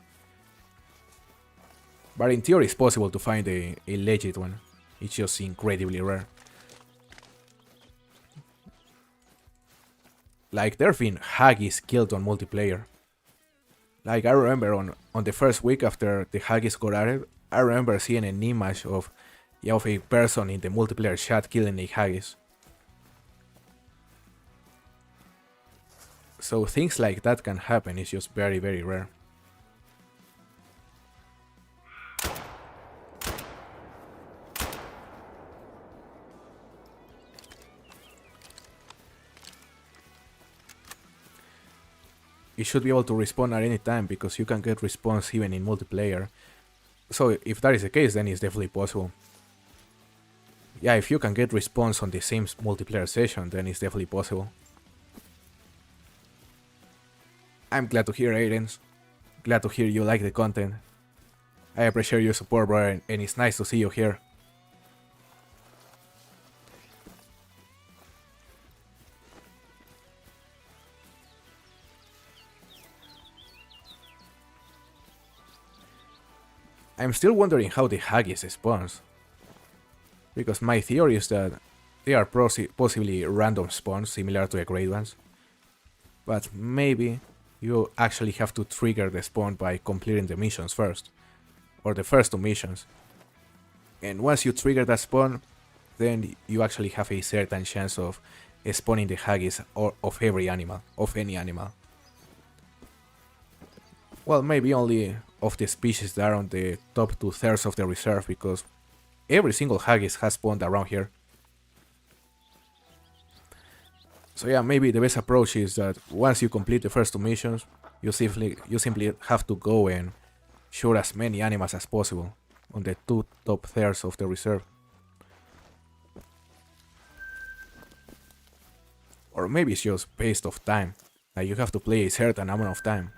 But in theory it's possible to find a legit one. It's just incredibly rare. Like, there have been Haggis killed on multiplayer. Like, I remember on the first week after the Haggis got added, I remember seeing an image of a person in the multiplayer chat killing a Haggis. So things like that can happen, it's just very, very rare. It should be able to respawn at any time because you can get respawns even in multiplayer. So if that is the case, then it's definitely possible. Yeah, if you can get respawns on the same multiplayer session, then it's definitely possible. I'm glad to hear, Aidens. Glad to hear you like the content. I appreciate your support, brother, and it's nice to see you here. I'm still wondering how the Haggis spawns. Because my theory is that they are possibly random spawns similar to the grade ones. But maybe you actually have to trigger the spawn by completing the missions first. Or the first two missions. And once you trigger that spawn, then you actually have a certain chance of spawning the Haggis of every animal, of any animal. Well, maybe only of the species that are on the top 2/3 of the reserve, because every single Haggis has spawned around here. So yeah, maybe the best approach is that once you complete the first two missions, you simply have to go and shoot as many animals as possible on the two top thirds of the reserve. Or maybe it's just based off time, like you have to play a certain amount of time.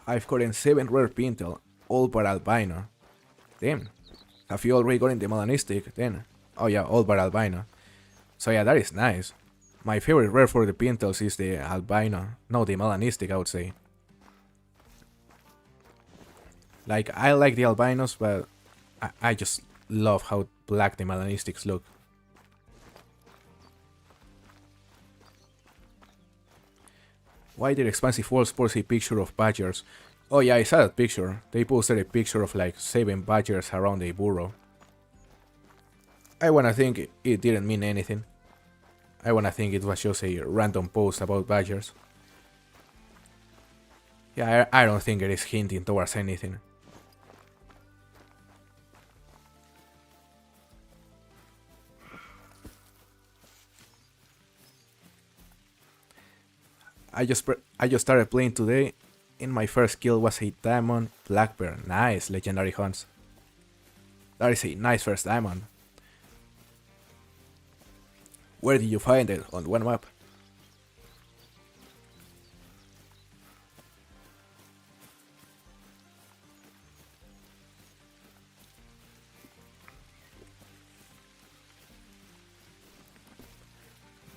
I've gotten 7 rare Pintel, all but albino. Damn. Have you already gotten the melanistic then? Oh yeah, all but albino. So yeah, that is nice. My favorite rare for the Pintels is the albino. No, the melanistic, I would say. Like, I like the albinos, but I just love how black the melanistics look. Why did Expansive Walls post a picture of badgers? Oh yeah, I saw that picture. They posted a picture of like 7 badgers around a burrow. I wanna think it didn't mean anything. I wanna think it was just a random post about badgers. Yeah, I don't think it is hinting towards anything. I just started playing today, and my first kill was a diamond black bear. Nice, legendary hunts. That is a nice first diamond. Where did you find it? On one map?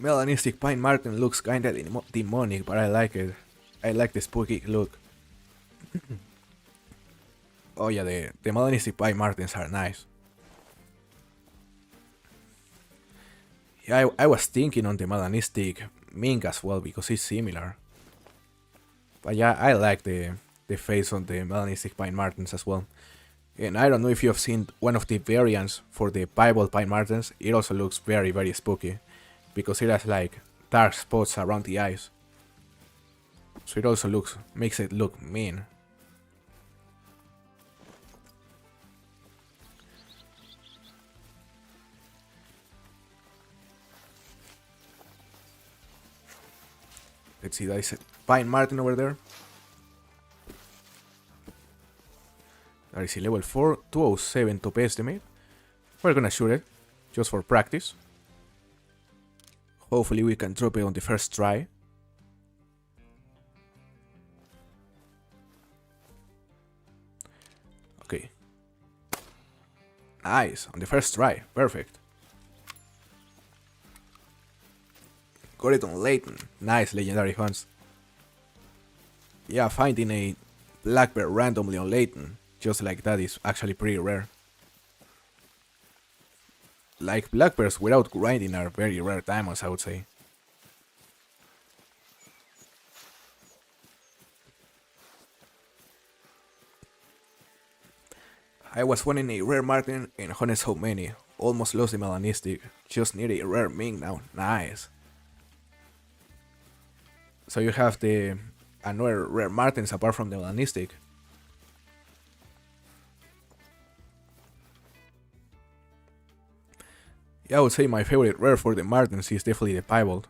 Melanistic Pine Marten looks kinda demonic, but I like it. I like the spooky look. Oh yeah, the Melanistic Pine Martens are nice. Yeah, I was thinking on the Melanistic Mink as well, because it's similar. But yeah, I like the face on the Melanistic Pine Martens as well. And I don't know if you have seen one of the variants for the Bible Pine Martens. It also looks very, very spooky, because it has like dark spots around the eyes. So it also makes it look mean. Let's see, that is a Pine Marten over there. That is a level 4, 207 top estimate. We're gonna shoot it, just for practice. Hopefully we can drop it on the first try. Nice, on the first try, perfect. Got it on Leighton, nice legendary hunts. Yeah, finding a black bear randomly on Leighton, just like that, is actually pretty rare. Like, black bears without grinding are very rare diamonds, I would say. I was wanting a rare Martin and hunted so many, almost lost the melanistic, just need a rare Ming now, nice. So you have the another rare Martins apart from the melanistic. Yeah, I would say my favorite rare for the Martins is definitely the Piebald.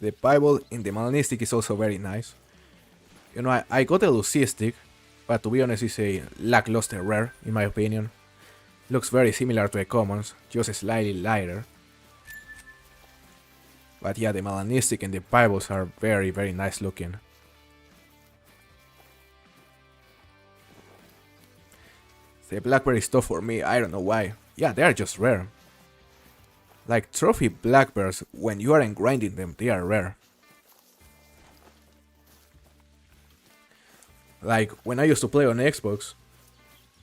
The Piebald in the melanistic is also very nice. You know, I got a Lucistic, but to be honest, it's a lackluster rare, in my opinion. Looks very similar to the commons, just slightly lighter. But yeah, the melanistic and the Piebalds are very, very nice looking. The blackberry is tough for me, I don't know why. Yeah, they are just rare. Like trophy blackbears, when you aren't grinding them, they are rare. Like, when I used to play on Xbox,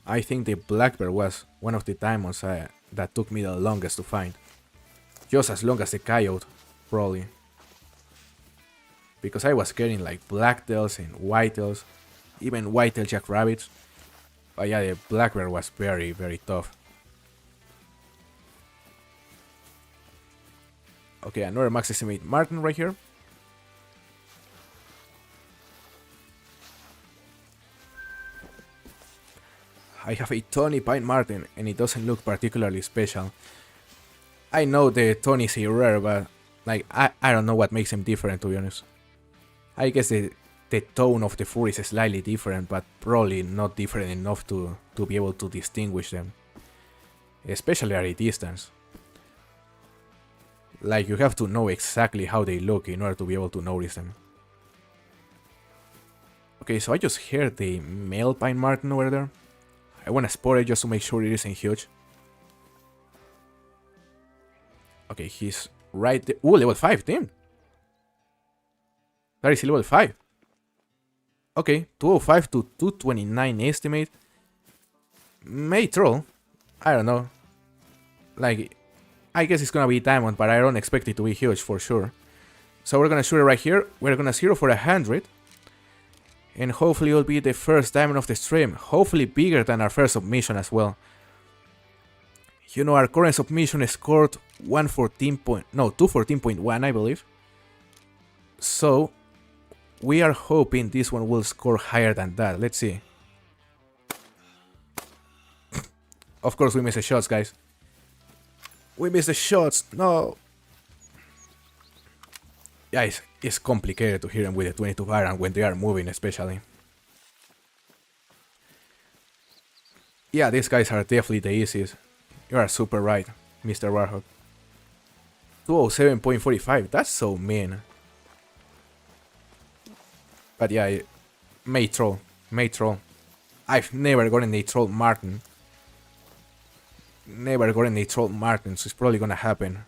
I think the black bear was one of the diamonds that took me the longest to find. Just as long as the coyote, probably. Because I was getting like blacktails and whitetails, even whitetail jackrabbits. But yeah, the black bear was very, very tough. Okay, another max estimate Martin right here. I have a Tony Pine Martin and it doesn't look particularly special. I know the Tony is a rare, but like I don't know what makes him different, to be honest. I guess the tone of the fur is slightly different, but probably not different enough to be able to distinguish them. Especially at a distance. Like, you have to know exactly how they look in order to be able to notice them. Okay, so I just heard the male Pine Martin over there. I wanna spot it just to make sure it isn't huge. Okay, he's right there. Ooh, level 5, damn. That is level 5. Okay, 205 to 229 estimate. May troll. I don't know. Like, I guess it's gonna be diamond, but I don't expect it to be huge for sure. So we're gonna shoot it right here. We're gonna zero for 100. And hopefully it'll be the first diamond of the stream. Hopefully bigger than our first submission as well. You know, our current submission scored 214.1, I believe. So we are hoping this one will score higher than that. Let's see. Of course we missed the shots, guys. We missed the shots. No. Yeah, it's complicated to hear them with the 22 Baron when they are moving, especially. Yeah, these guys are definitely the easiest. You are super right, Mr. Warhawk. 207.45, that's so mean. But yeah, may troll. I've never gotten a troll Martin. Never gotten a troll Martin, so it's probably gonna happen.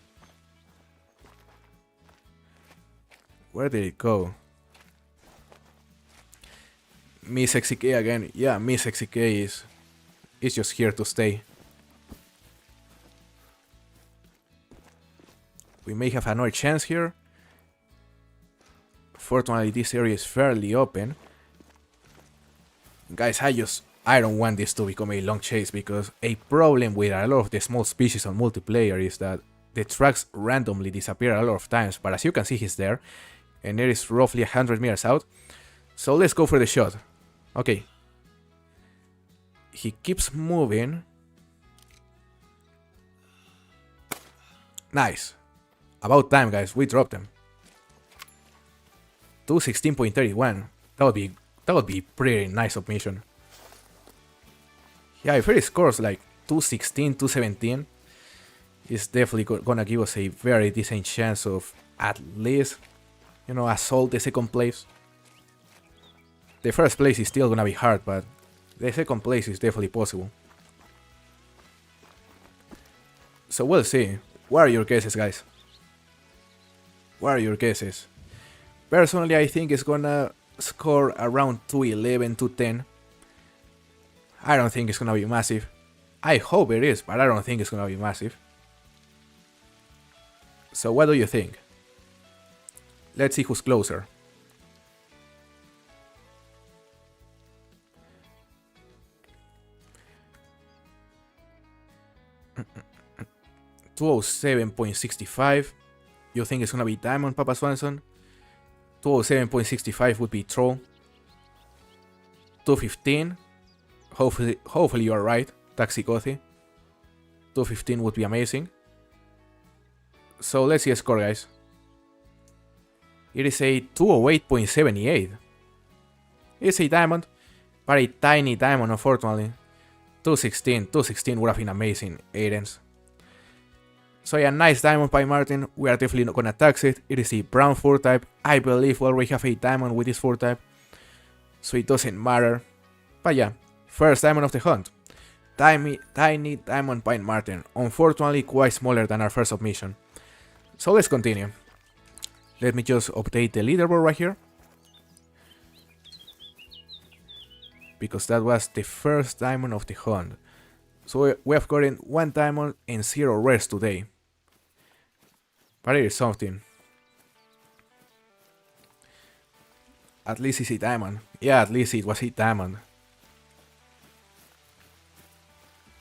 Where did it go? Miss XK again. Yeah, Miss XK is just here to stay. We may have another chance here. Fortunately, this area is fairly open. Guys, I don't want this to become a long chase, because a problem with a lot of the small species on multiplayer is that the tracks randomly disappear a lot of times, but as you can see, he's there. And there is roughly 100 meters out. So let's go for the shot. Okay. He keeps moving. Nice. About time, guys. We dropped him. 216.31. That would be pretty nice submission. Yeah, if he scores like 216, 217, it's definitely gonna give us a very decent chance of at least, you know, assault the second place. The first place is still gonna be hard, but The second place is definitely possible. So we'll see. What are your guesses, guys? What are your guesses? Personally, I think it's gonna score around 211, 210. I don't think it's gonna be massive. I hope it is, but I don't think it's gonna be massive. So what do you think? Let's see who's closer. $207.65. You think it's gonna be Diamond, Papa Swanson? 207.65 would be Troll. 215. Hopefully you are right, Taxi Coffee. 215 would be amazing. So let's see a score, guys. It is a 208.78. It's a diamond, but a tiny diamond, unfortunately. 216 would have been amazing, Aidens. So yeah, nice diamond by Martin. We are definitely not gonna tax it. It is a brown 4 type. I believe we already have a diamond with this 4 type, so it doesn't matter. But yeah, first diamond of the hunt. Tiny diamond by Martin. Unfortunately, quite smaller than our first submission. So let's continue. Let me just update the leaderboard right here, because that was the first diamond of the hunt. So we have gotten 1 diamond and 0 rares today. But it is something. At least it's a diamond. Yeah, at least it was a diamond.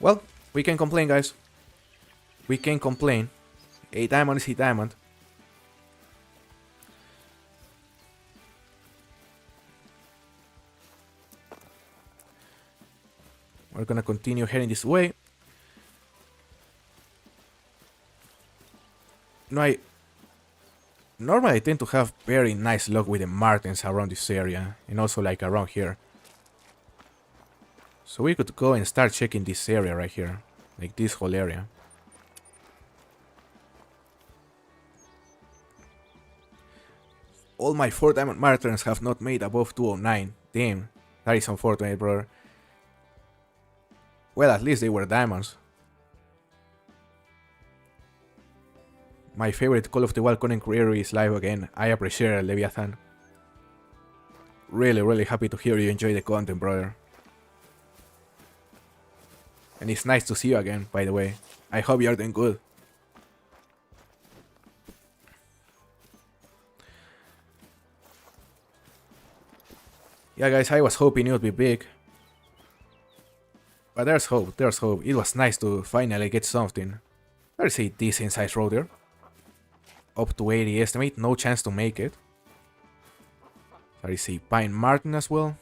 Well, we can complain, guys. We can complain. A diamond is a diamond. We're gonna continue heading this way. No, normally I tend to have very nice luck with the Martins around this area, and also like around here. So we could go and start checking this area right here, like this whole area. All my 4 diamond Martins have not made above 209. Damn, that is unfortunate, brother. Well, at least they were diamonds. My favorite Call of the Wild content creator is live again. I appreciate it, Leviathan. Really happy to hear you enjoy the content, brother. And it's nice to see you again, by the way. I hope you are doing good. Yeah, guys, I was hoping it would be big. But there's hope, there's hope. It was nice to finally get something. There's a decent sized road there. Up to 80 estimate, no chance to make it. There is a Pine Martin as well.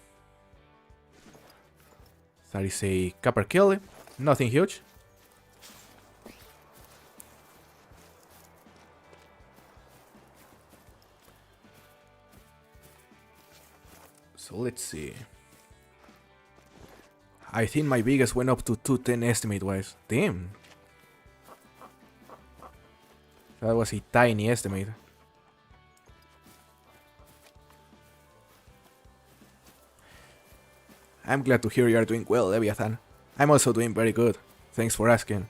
There is a Copper Kelly, nothing huge. So let's see. I think my biggest went up to 210 estimate wise. Damn. That was a tiny estimate. I'm glad to hear you are doing well, Leviathan. I'm also doing very good. Thanks for asking.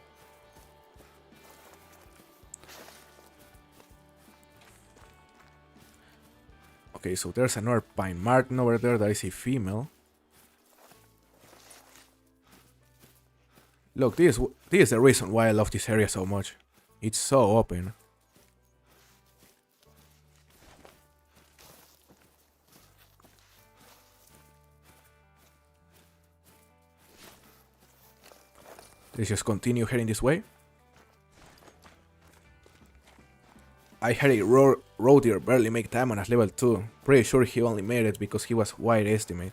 Okay, so there's another Pine Martin over there. That is a female. Look, this is the reason why I love this area so much. It's so open. Let's just continue heading this way. I had a road deer barely make diamond as level 2. Pretty sure he only made it because he was wide estimate.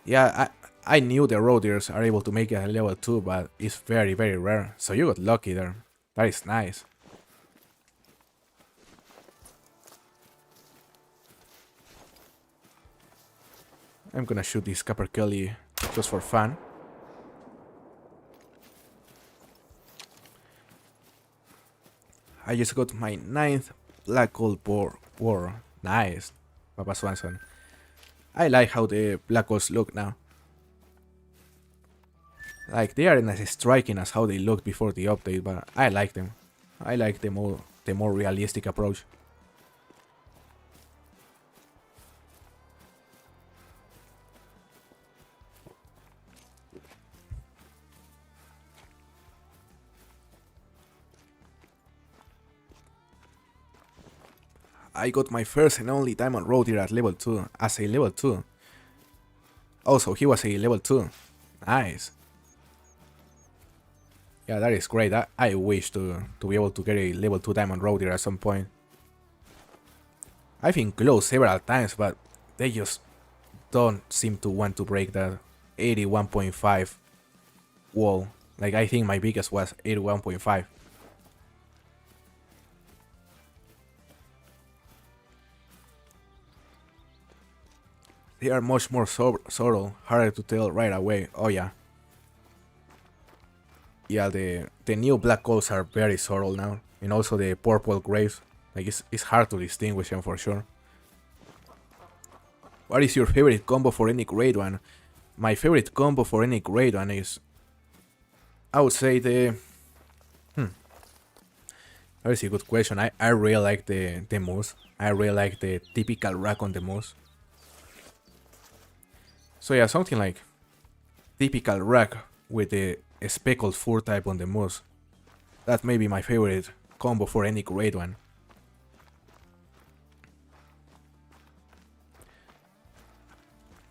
Yeah, I knew the road deers are able to make it at level 2, but it's very rare. So you got lucky there. That is nice. I'm gonna shoot this Copper Kelly just for fun. I just got my 9th Black Gold boar. Nice, Papa Swanson. I like how the Black Golds look now. Like, they aren't as striking as how they looked before the update, but I like them. I like the more realistic approach. I got my first and only diamond road here at level 2, as a level 2. Also, he was a level 2. Nice. Yeah, that is great. I wish to be able to get a level 2 diamond road here at some point. I've been close several times, but they just don't seem to want to break that 81.5 wall. Like, I think my biggest was 81.5. They are much more subtle, harder to tell right away. Oh yeah. Yeah, the new black holes are very subtle now. And also the purple graves. Like, it's hard to distinguish them for sure. What is your favorite combo for any grade one? My favorite combo for any grade one is, I would say the... That is a good question. I really like the moves. I really like the typical rack on the moves. So yeah, something like typical rack with the speckled fur type on the moves. That may be my favorite combo for any grade one.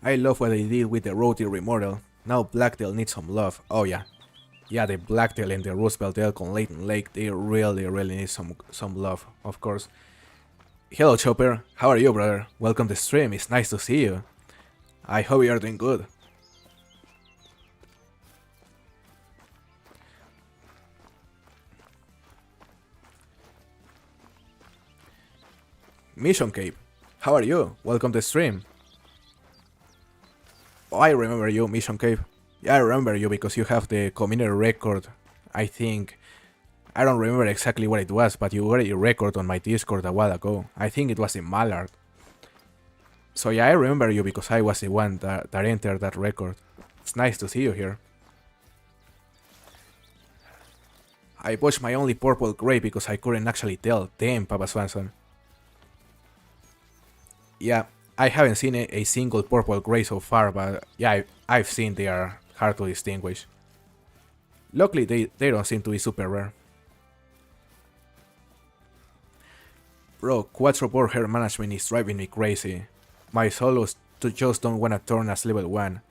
I love what they did with the Roadie remodel. Now Blacktail needs some love. Oh yeah. Yeah, the Blacktail and the Roosevelt Elk on Leighton Lake, they really need some love, of course. Hello Chopper, how are you, brother? Welcome to the stream, it's nice to see you. I hope you are doing good. Mission Cape, how are you? Welcome to the stream. Oh, I remember you, Mission Cape. Yeah, I remember you because you have the community record. I think, I don't remember exactly what it was, but you got a record on my Discord a while ago. I think it was in Mallard. So yeah, I remember you because I was the one that entered that record. It's nice to see you here. I pushed my only purple gray because I couldn't actually tell. Damn, Papa Swanson. Yeah, I haven't seen a single purple gray so far, but yeah, I've seen they are hard to distinguish. Luckily, they don't seem to be super rare. Bro, Quattro board hair management is driving me crazy. My solos just don't wanna turn as level 1.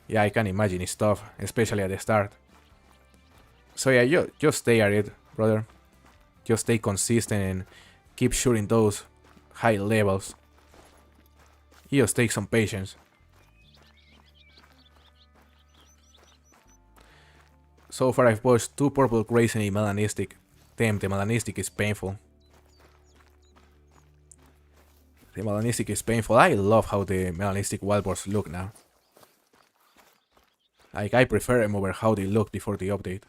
Yeah, I can imagine it's tough, especially at the start. So yeah, just stay at it, brother. Just stay consistent and keep shooting those high levels. It just takes some patience. So far I've pushed 2 purple grays and a melanistic. Damn, the melanistic is painful. The melanistic is painful. I love how the melanistic wildboards look now. Like, I prefer them over how they looked before the update.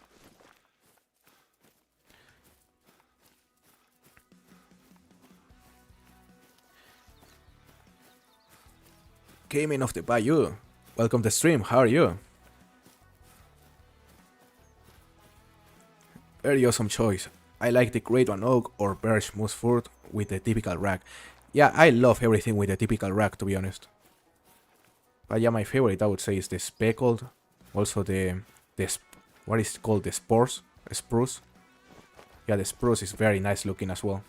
Came in off the bayou. Welcome to the stream, how are you? Very awesome choice. I like the Great One Oak or Birch Moose Furt with the typical rack. Yeah, I love everything with the typical rack, to be honest. But yeah, my favorite I would say is the speckled. Also the what is it called, the spruce. Yeah, the spruce is very nice looking as well.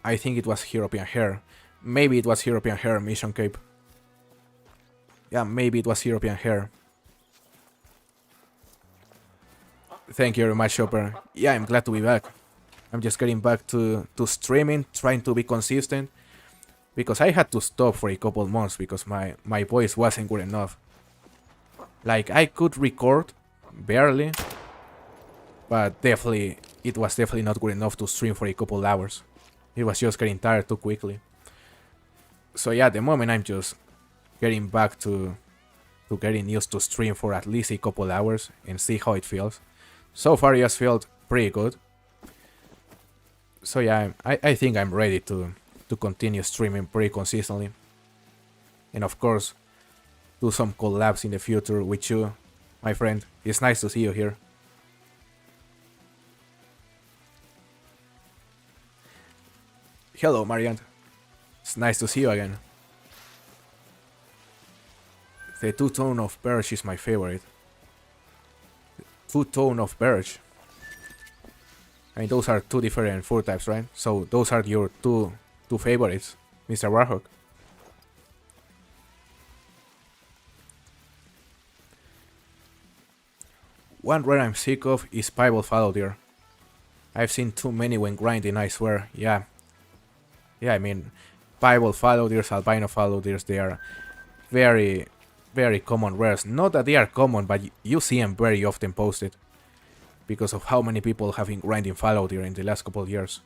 I think it was European Hair. Maybe it was European Hair Mission Cape. Yeah, maybe it was European Hair. Thank you very much, Chopper. Yeah, I'm glad to be back. I'm just getting back to streaming, trying to be consistent. Because I had to stop for a couple months because my voice wasn't good enough. Like, I could record, barely. But definitely, it was definitely not good enough to stream for a couple hours. It was just getting tired too quickly. So yeah, at the moment I'm just getting back to getting used to stream for at least a couple hours and see how it feels. So far it has felt pretty good. So yeah, I think I'm ready to to continue streaming pretty consistently. And of course, do some collabs in the future with you, my friend. It's nice to see you here. Hello, Marianne. It's nice to see you again. The two-tone of birch is my favorite. Two-tone of birch. I mean, those are two different food types, right? So those are your two favorites, Mr. Warhawk. One rare I'm sick of is piebald fallow deer. I've seen too many when grinding, I swear. Yeah, I mean, piebald fallow deers, albino fallow deers, they are very, very common rares. Not that they are common, but you see them very often posted because of how many people have been grinding fallow deer in the last couple of years.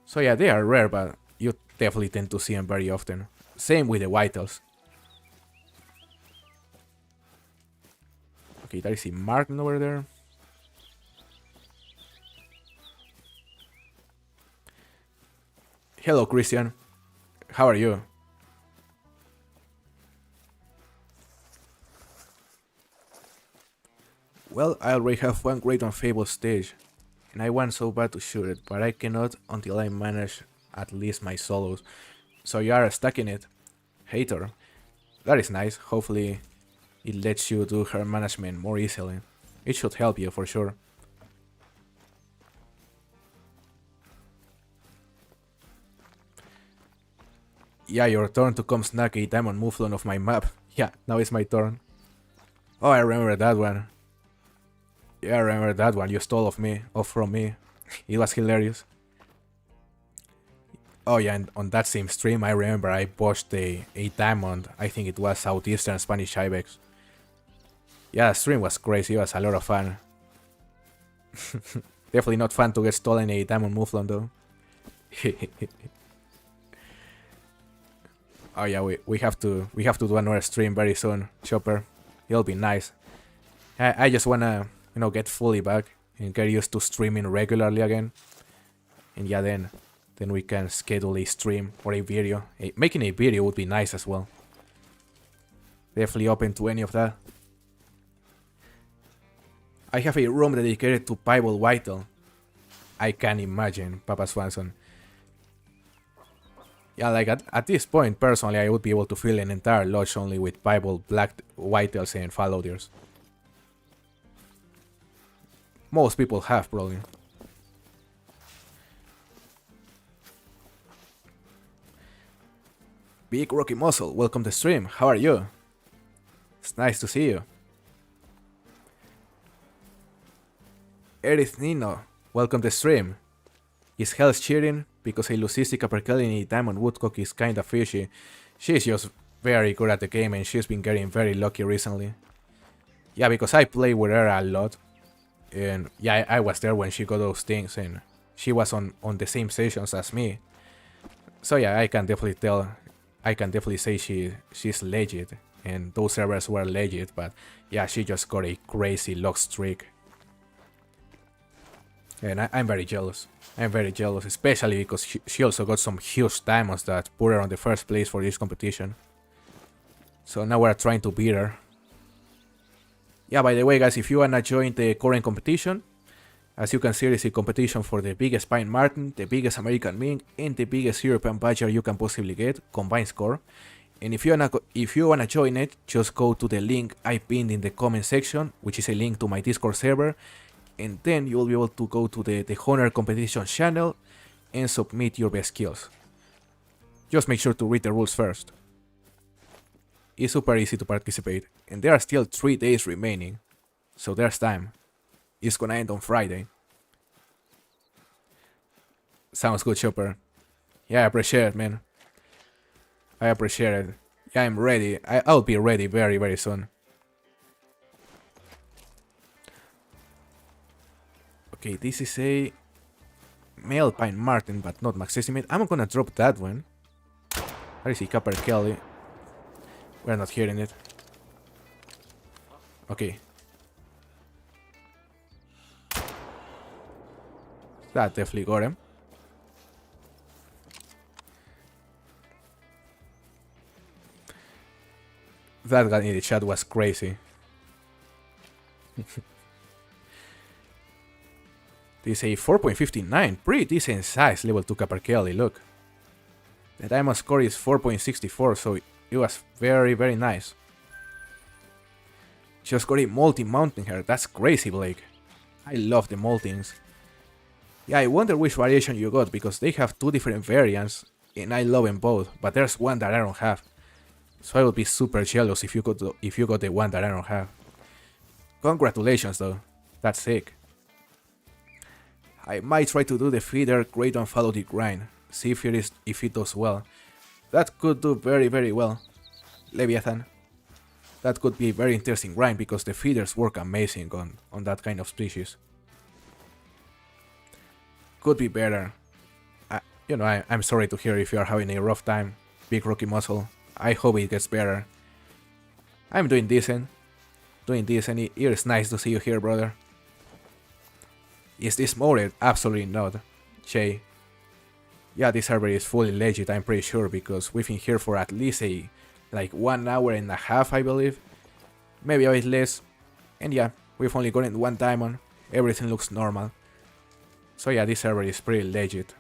So yeah, they are rare, but you definitely tend to see them very often. Same with the whitetails. Okay, there is a Martin over there. Hello, Christian. How are you? Well, I already have one great unfable stage, and I want so bad to shoot it, but I cannot until I manage at least my solos. So you are stacking it. Hater. That is nice. Hopefully it lets you do her management more easily. It should help you for sure. Yeah, your turn to come snack a diamond mouflon of my map. Yeah, now it's my turn. Oh, I remember that one. Yeah, I remember that one you stole from me. It was hilarious. Oh yeah, and on that same stream I remember I botched a diamond. I think it was Southeastern Spanish Ibex. Yeah, the stream was crazy, it was a lot of fun. Definitely not fun to get stolen a diamond mouflon though. Oh yeah, we have to do another stream very soon, Chopper. It'll be nice. I just wanna, get fully back and get used to streaming regularly again. And yeah, then we can schedule a stream or a video. Making a video would be nice as well. Definitely open to any of that. I have a room dedicated to piebald whitetail. I can imagine, Papa Swanson. Yeah, like at this point, personally, I would be able to fill an entire lodge only with piebald black whitetails and fallow deers. Most people have, probably. Big Rocky Muscle, welcome to the stream. How are you? It's nice to see you. Erith Nino, welcome to the stream. Is Hell's cheating? Because a Lucistic uppercut in a Diamond Woodcock is kinda fishy. She's just very good at the game and she's been getting very lucky recently. Yeah, because I play with her a lot. And yeah, I was there when she got those things and she was on the same sessions as me. So yeah, I can definitely say she's legit. And those servers were legit, but yeah, she just got a crazy luck streak. And I'm very jealous. I'm very jealous, especially because she also got some huge diamonds that put her on the first place for this competition. So now we're trying to beat her. Yeah, by the way, guys, if you wanna join the current competition, as you can see, it's a competition for the biggest pine marten, the biggest American mink, and the biggest European badger you can possibly get, combined score. And if you wanna join it, just go to the link I pinned in the comment section, which is a link to my Discord server, and then you'll be able to go to the theHunter competition channel and submit your best kills. Just make sure to read the rules first. It's super easy to participate, and there are still 3 days remaining, so there's time. It's gonna end on Friday. Sounds good, Chopper. Yeah, I appreciate it, man. I appreciate it. Yeah, I'm ready. I'll be ready very, very soon. Okay, this is a male pine marten, but not max estimate. I'm gonna drop that one. Where is he? Copper Kelly. We're not hearing it. Okay. That definitely got him. That guy in the chat was crazy. This is a 4.59, pretty decent size level 2 Copper Kelly, look. The diamond score is 4.64, so it was very, very nice. Just got a molting mountain here, that's crazy, Blake. I love the moltings. Yeah, I wonder which variation you got, because they have two different variants, and I love them both, but there's one that I don't have. So I would be super jealous if you got the one that I don't have. Congratulations though, that's sick. I might try to do the feeder, create and follow the grind, see if it does well. That could do very, very well. Leviathan. That could be a very interesting grind because the feeders work amazing on that kind of species. Could be better. I'm sorry to hear if you are having a rough time, Big Rocky Muscle. I hope it gets better. I'm doing decent. It is nice to see you here, brother. Is this modded? Absolutely not, Jay. Yeah, this server is fully legit, I'm pretty sure, because we've been here for at least like 1 hour and a half, I believe. Maybe a bit less. And yeah, we've only gotten 1 diamond. Everything looks normal. So yeah, this server is pretty legit.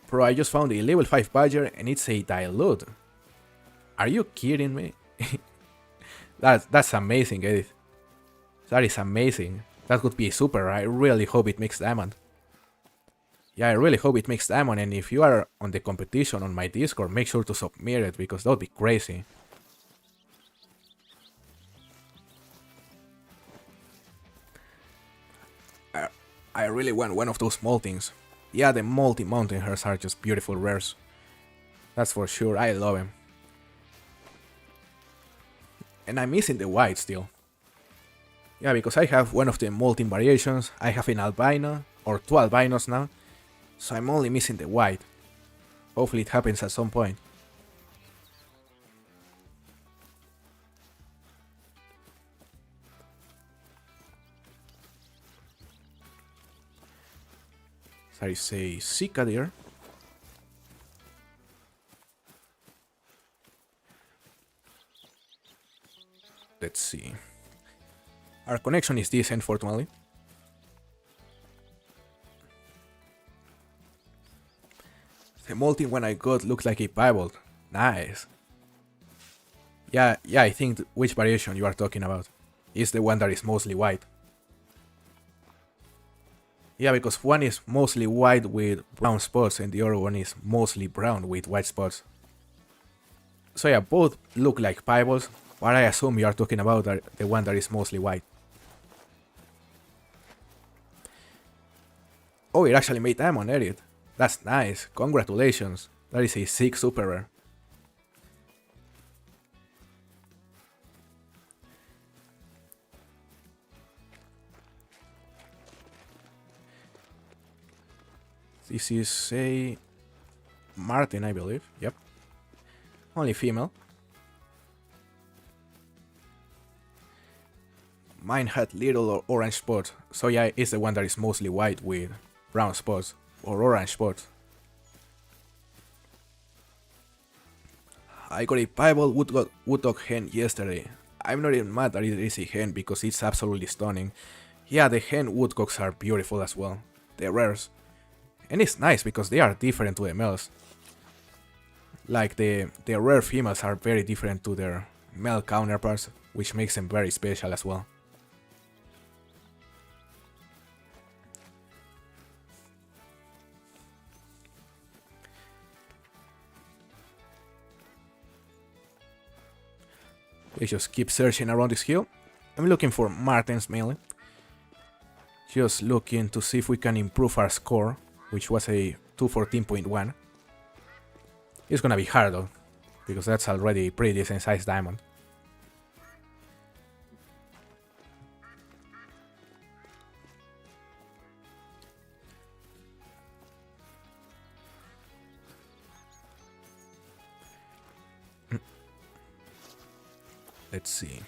Bro, I just found a level 5 badger and it's a dilute. Are you kidding me? That's amazing, Edith. That is amazing. That could be super. I really hope it makes diamond. Yeah, I really hope it makes diamond, and if you are on the competition on my Discord, make sure to submit it, because that would be crazy. I really want one of those moltings. Yeah, the multi-mountain hairs are just beautiful rares. That's for sure, I love them. And I'm missing the white still. Yeah, because I have one of the molting variations, I have an albino, or 2 albinos now, so I'm only missing the white. Hopefully it happens at some point. There is a Zika there. Let's see. Our connection is decent, fortunately. The molting one I got looks like a piebald. Nice. Yeah, I think which variation you are talking about is the one that is mostly white. Yeah, because one is mostly white with brown spots and the other one is mostly brown with white spots. So yeah, both look like piebalds, but I assume you are talking about the one that is mostly white. Oh, it actually made diamond, edit. That's nice, congratulations. That is a sick super rare. This is a Martin, I believe. Yep. Only female. Mine had little orange spots, so yeah, it's the one that is mostly white with brown spots or orange spots. I got a piebald woodcock hen yesterday. I'm not even mad that it is a hen because it's absolutely stunning. Yeah, the hen woodcocks are beautiful as well. They're rares. And it's nice because they are different to the males. Like the rare females are very different to their male counterparts, which makes them very special as well. We just keep searching around this hill. I'm looking for Martens mainly. Just looking to see if we can improve our score, which was a 214.1. It's gonna be hard though, because that's already a pretty decent sized diamond. Let's see.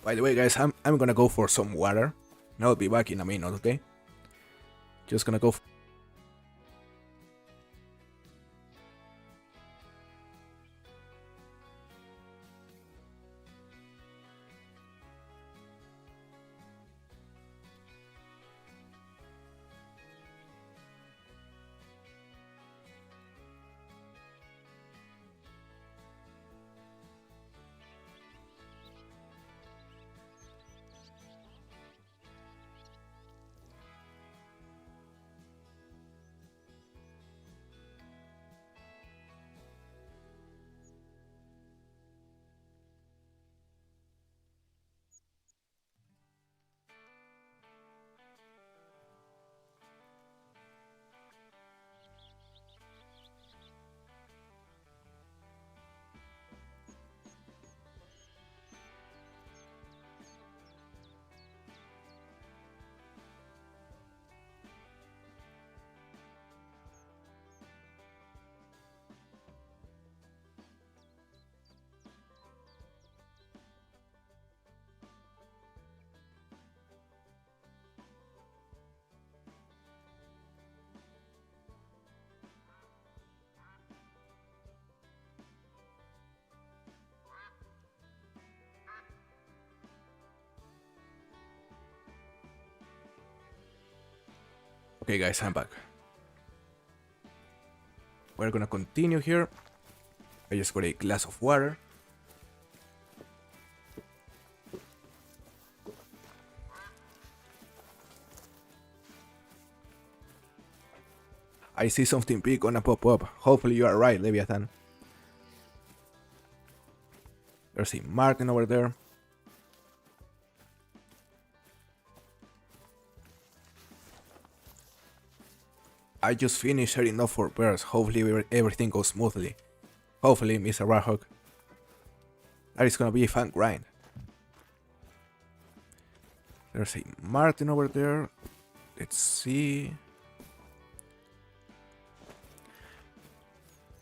By the way, guys, I'm gonna go for some water. And I'll be back in a minute, okay? Just gonna go. Okay guys, I'm back. We're gonna continue here. I just got a glass of water. I see something big gonna pop up. Hopefully you are right, Leviathan. There's a Martin over there. I just finished setting up for bears. Hopefully everything goes smoothly. Hopefully, Mr. Warhawk. That is gonna be a fun grind. There's a Martin over there. Let's see.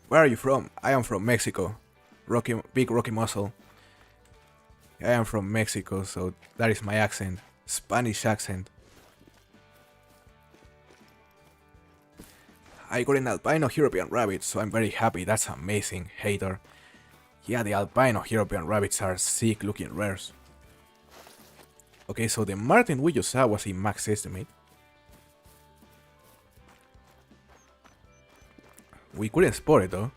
Where are you from? I am from Mexico. Big Rocky Muscle. I am from Mexico, so that is my accent. Spanish accent. I got an albino European rabbit, so I'm very happy. That's amazing, hater. Yeah, the albino European rabbits are sick looking rares. Okay, so the Martin we just saw was a max estimate. We couldn't spot it though.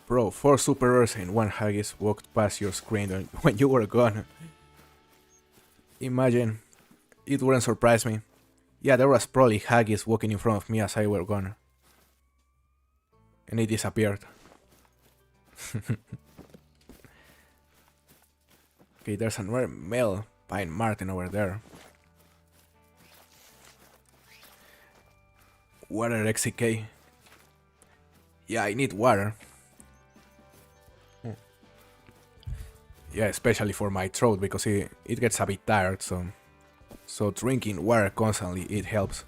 Bro, 4 super rares and 1 haggis walked past your screen when you were gone. Imagine, it wouldn't surprise me. Yeah, there was probably haggis walking in front of me as I were gone. And it disappeared. Okay, there's another male Pine Martin over there. Water XCK. Yeah, I need water. Yeah, especially for my throat, because it gets a bit tired, so drinking water constantly, it helps.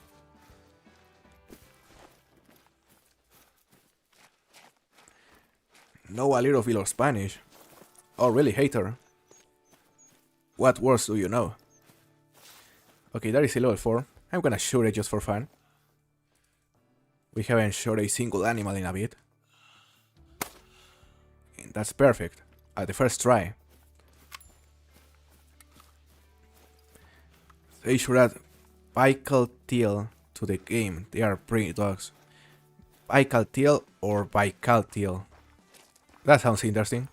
Know a little bit of Spanish. Oh really, hater? What words do you know? Okay, that is a level 4. I'm gonna shoot it just for fun. We haven't shot a single animal in a bit. And that's perfect. At the first try. They should add Baikal Teal to the game. They are pretty dogs. Baikal Teal or Baikal Teal. That sounds interesting.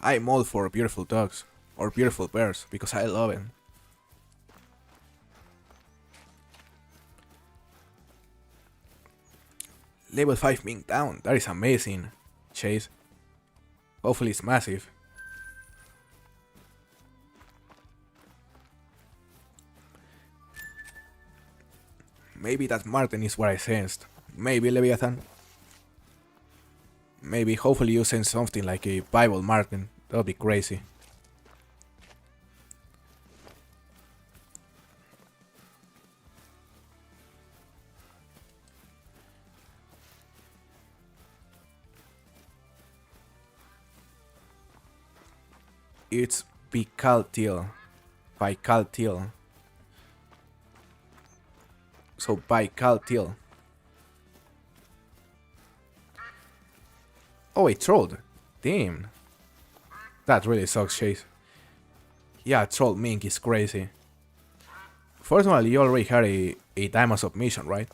I'm all for beautiful dogs or beautiful bears because I love them. Level 5 mink down. That is amazing, Chase. Hopefully it's massive. Maybe that Martin is what I sensed. Maybe, Leviathan. Maybe, hopefully you sense something like a Bible Martin. That would be crazy. It's Baikal Teal. Baikal Teal. So Baikal Teal. Oh, it trolled. Damn. That really sucks, Chase. Yeah, troll mink is crazy. Fortunately, you already had a diamond submission, right?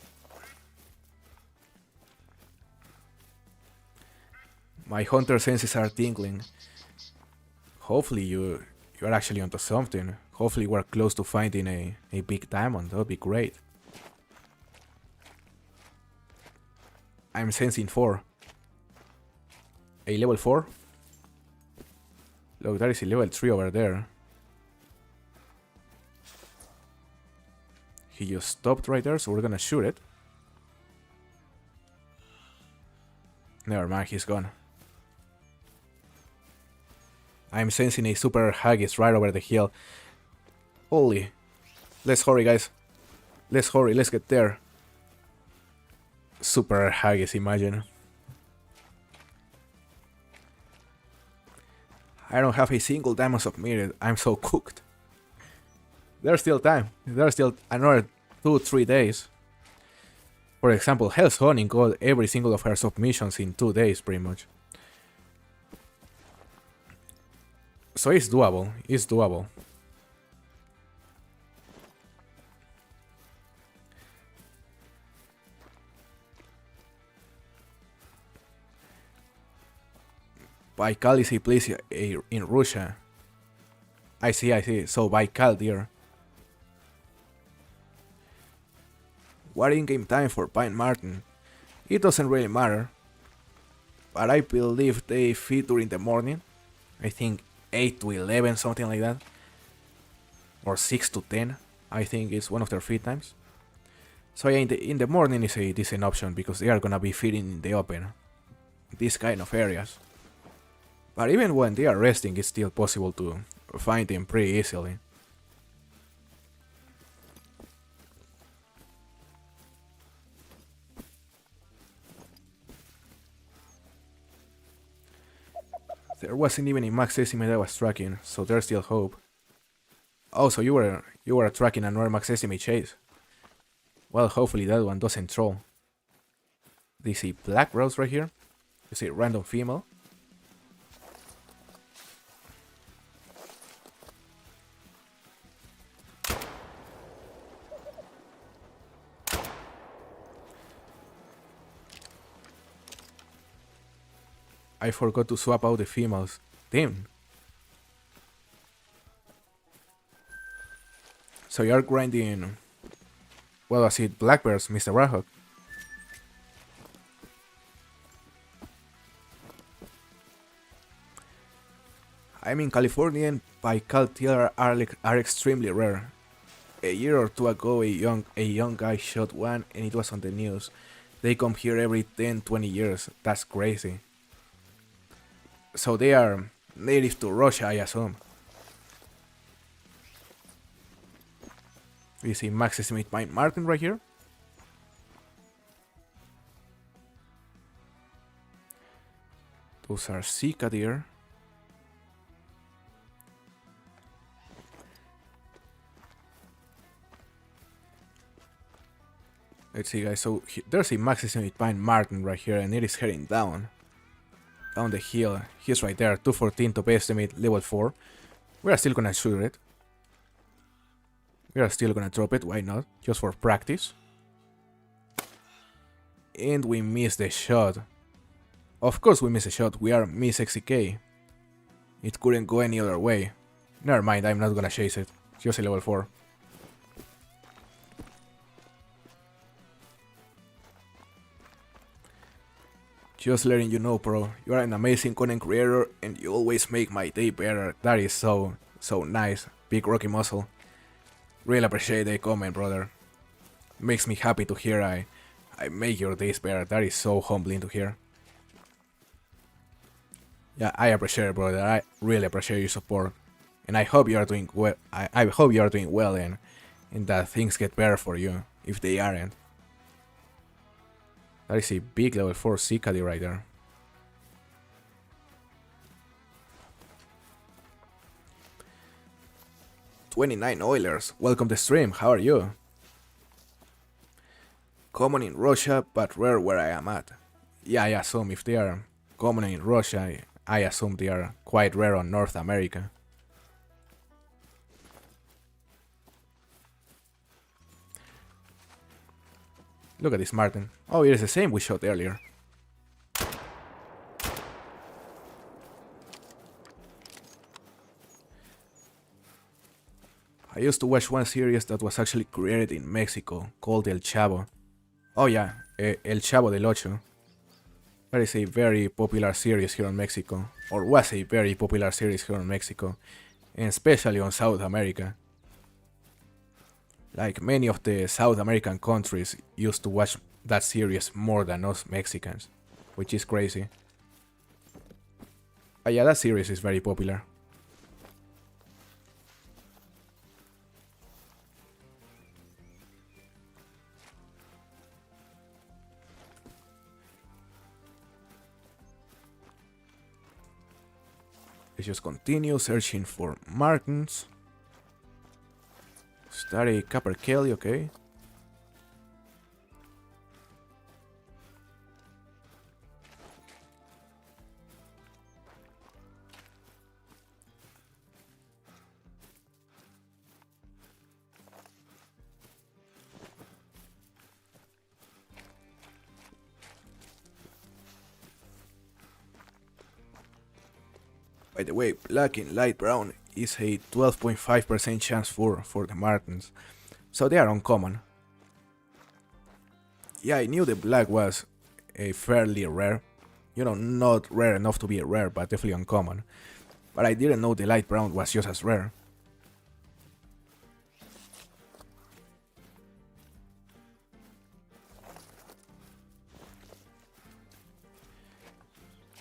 My hunter senses are tingling. Hopefully you're actually onto something. Hopefully we're close to finding a big diamond. That would be great. I'm sensing 4. A level 4? Look, there is a level 3 over there. He just stopped right there, so we're gonna shoot it. Never mind, he's gone. I'm sensing a super haggis right over the hill. Holy. Let's hurry, guys. Let's hurry, let's get there. Super haggis, imagine. I don't have a single diamond submitted. I'm so cooked. There's still time. There's still another 2-3 days. For example, Hell's Hunting got every single of her submissions in 2 days, pretty much. So it's doable. It's doable. Baikal is a place in Russia. I see. So Baikal there. What in-game time for Pine Martin? It doesn't really matter. But I believe they feed during the morning. I think 8 to 11, something like that. Or 6 to 10, I think is one of their feed times. So yeah, in the morning is a decent option because they are gonna be feeding in the open. These kind of areas. But even when they are resting, it's still possible to find them pretty easily. There wasn't even a max estimate I was tracking, so there's still hope. Oh, so you were tracking another max estimate chase. Well, hopefully that one doesn't troll. Do you see black rose right here? You see random female? I forgot to swap out the females. Damn. So you're grinding... Well, I see blackbears, Mr. Rahok. I'm in California and Baikal teal are extremely rare. A year or two ago, a young guy shot one and it was on the news. They come here every 10-20 years. That's crazy. So they are native to Russia, I assume. You see max estimate Pine Martin right here. Those are Sika deer. Let's see, guys. So there's a max estimate Pine Martin right here, and it is heading down the hill. He's right there, 214 top estimate, level 4. We are still gonna shoot it. We are still gonna drop it, why not? Just for practice. And we missed the shot. Of course we missed a shot, we are Miss XCK. It couldn't go any other way. Never mind, I'm not gonna chase it. Just a level 4. Just letting you know, bro, you are an amazing content creator and you always make my day better. That is so nice. Big Rocky Muscle. Really appreciate the comment, brother. Makes me happy to hear I make your days better. That is so humbling to hear. Yeah, I appreciate it, brother. I really appreciate your support. And I hope you are doing well. I hope you are doing well and that things get better for you if they aren't. That is a big level 4 Cicady right there. "29 Oilers, welcome to stream, how are you?" Common in Russia, but rare where I am at. Yeah, I assume if they are common in Russia, I assume they are quite rare on North America. Look at this Martin. Oh, it is the same we shot earlier. I used to watch one series that was actually created in Mexico, called El Chavo. Oh yeah, El Chavo del Ocho. That is a very popular series here in Mexico, or was a very popular series here in Mexico, and especially on South America. Like many of the South American countries used to watch that series more than us Mexicans, which is crazy. But yeah, that series is very popular. Let's just continue searching for Martins. Start a Copper Kelly, okay. By the way, black and light brown is a 12.5% chance for the Martins, so they are uncommon. Yeah, I knew the black was a fairly rare, not rare enough to be rare, but definitely uncommon. But I didn't know the light brown was just as rare.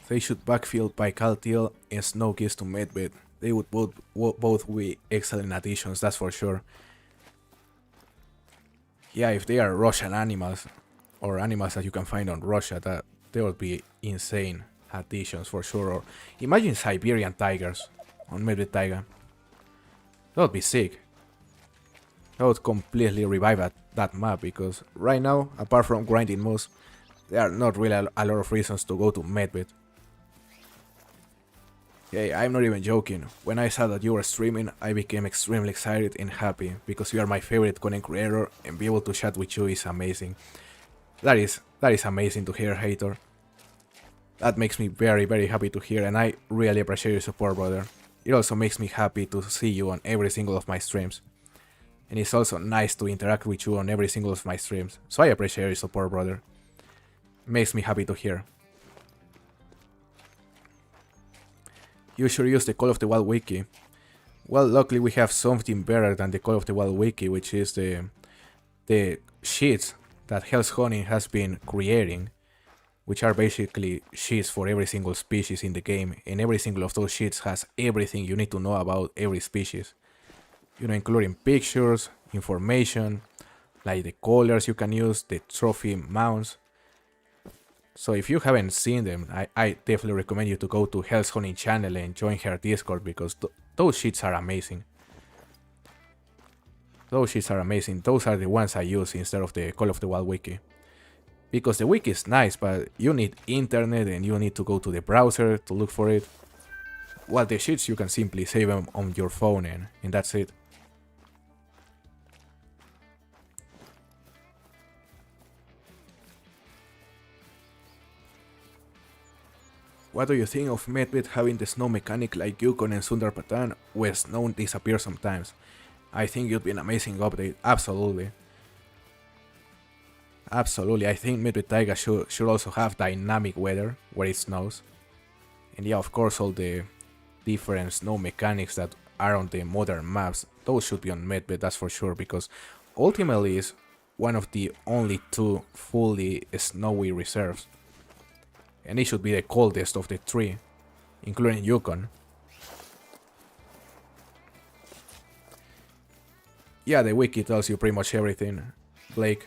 They should backfill by Caltiel and Snowkiss to Medved. They would both be excellent additions, that's for sure. Yeah, if they are Russian animals, or animals that you can find on Russia, that they would be insane additions for sure. Or imagine Siberian tigers on Medved Taiga. That would be sick. That would completely revive that map, because right now, apart from grinding moves, there are not really a lot of reasons to go to Medved. Hey, I'm not even joking. When I saw that you were streaming, I became extremely excited and happy, because you are my favorite content creator, and be able to chat with you is amazing. That is amazing to hear, Hater. That makes me very, very happy to hear, and I really appreciate your support, brother. It also makes me happy to see you on every single of my streams. And it's also nice to interact with you on every single of my streams. So I appreciate your support, brother. Makes me happy to hear. You should use the Call of the Wild wiki. Well, luckily we have something better than the Call of the Wild wiki, which is the sheets that Hell's Honey has been creating, which are basically sheets for every single species in the game, and every single of those sheets has everything you need to know about every species. Including pictures, information, like the colors you can use, the trophy mounts. So if you haven't seen them, I definitely recommend you to go to Hell's Honey channel and join her Discord, because those sheets are amazing. Those sheets are amazing. Those are the ones I use instead of the Call of the Wild wiki. Because the wiki is nice, but you need internet and you need to go to the browser to look for it. While the sheets, you can simply save them on your phone and that's it. What do you think of Medved having the snow mechanic like Yukon and Sundar Patan, where snow disappears sometimes? I think it would be an amazing update, absolutely. Absolutely, I think Medved Taiga should also have dynamic weather where it snows. And yeah, of course, all the different snow mechanics that are on the modern maps, those should be on Medved, that's for sure, because ultimately it's one of the only two fully snowy reserves. And it should be the coldest of the three, including Yukon. Yeah, the wiki tells you pretty much everything, Blake.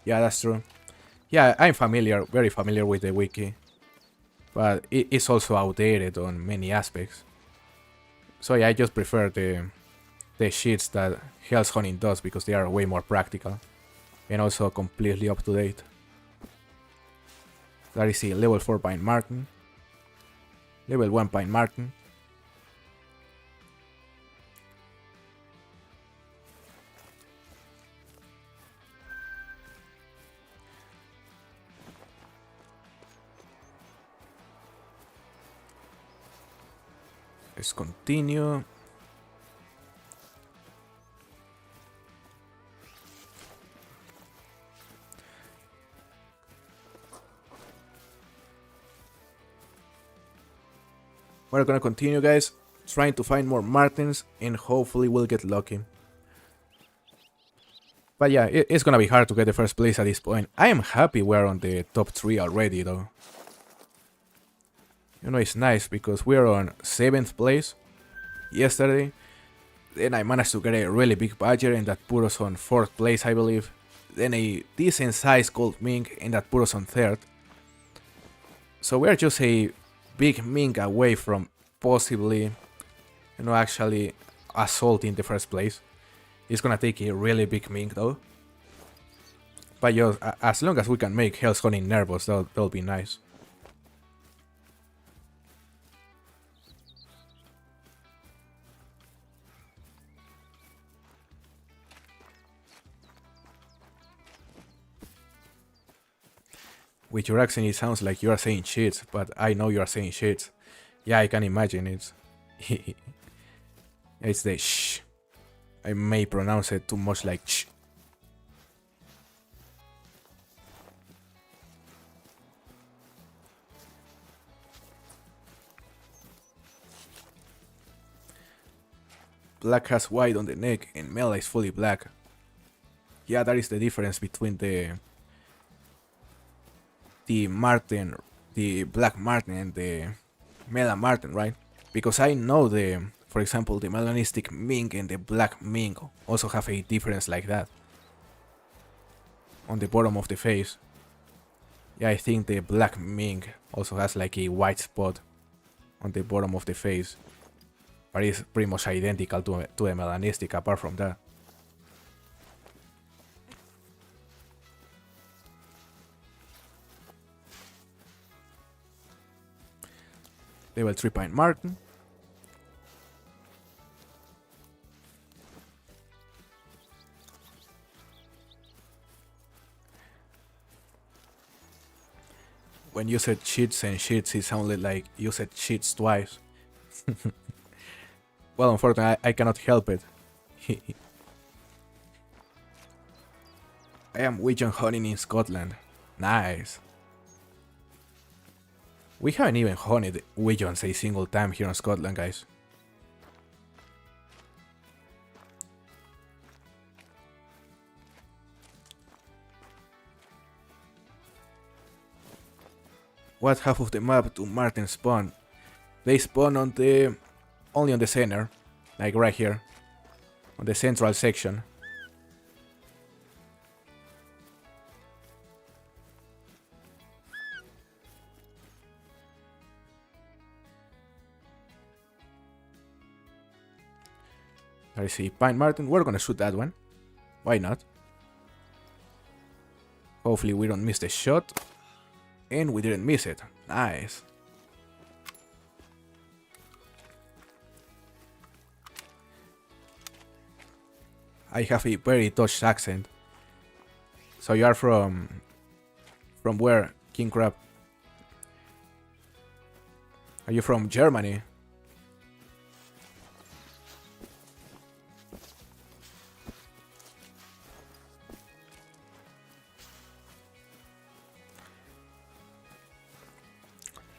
Yeah, that's true. Yeah, I'm very familiar with the wiki. But it's also outdated on many aspects. So yeah, I just prefer the sheets that Hell's Honey does, because they are way more practical. And also completely up to date. That is a level 4 Pine Martin. Level 1 Pine Martin. Let's continue. We're gonna continue, guys, trying to find more Martins, and hopefully we'll get lucky. But yeah, it's gonna be hard to get the first place at this point. I am happy we're on the top 3 already, though. It's nice, because we're on 7th place yesterday. Then I managed to get a really big badger, and that put us on 4th place, I believe. Then a decent sized gold mink, and that put us on 3rd. So we're just a big mink away from possibly, actually assaulting the first place. It's gonna take a really big mink, though. But just, as long as we can make Hell's Honey nervous, that'll be nice. With your accent, it sounds like you are saying shit, but I know you are saying shit. Yeah, I can imagine it's it's the sh. I may pronounce it too much like sh. Black has white on the neck and Mela is fully black. Yeah, that is the difference between the Martin, the Black Martin and the Mela Martin, right? Because I know for example, the melanistic mink and the black mink also have a difference like that on the bottom of the face. Yeah, I think the black mink also has like a white spot on the bottom of the face, but it's pretty much identical to a melanistic apart from that. Level 3 Pine Martin. When you said cheats and shits, it sounded like you said cheats twice. Well, unfortunately, I cannot help it. I am Wigeon hunting in Scotland. Nice. We haven't even hunted Wigeons a single time here in Scotland, guys. What half of the map do Martin spawn? They spawn on only on the center, like right here, on the central section. I see Pine Martin. We're gonna shoot that one. Why not? Hopefully we don't miss the shot. And we didn't miss it. Nice. I have a very Dutch accent. So you are from where, King Crab? Are you from Germany?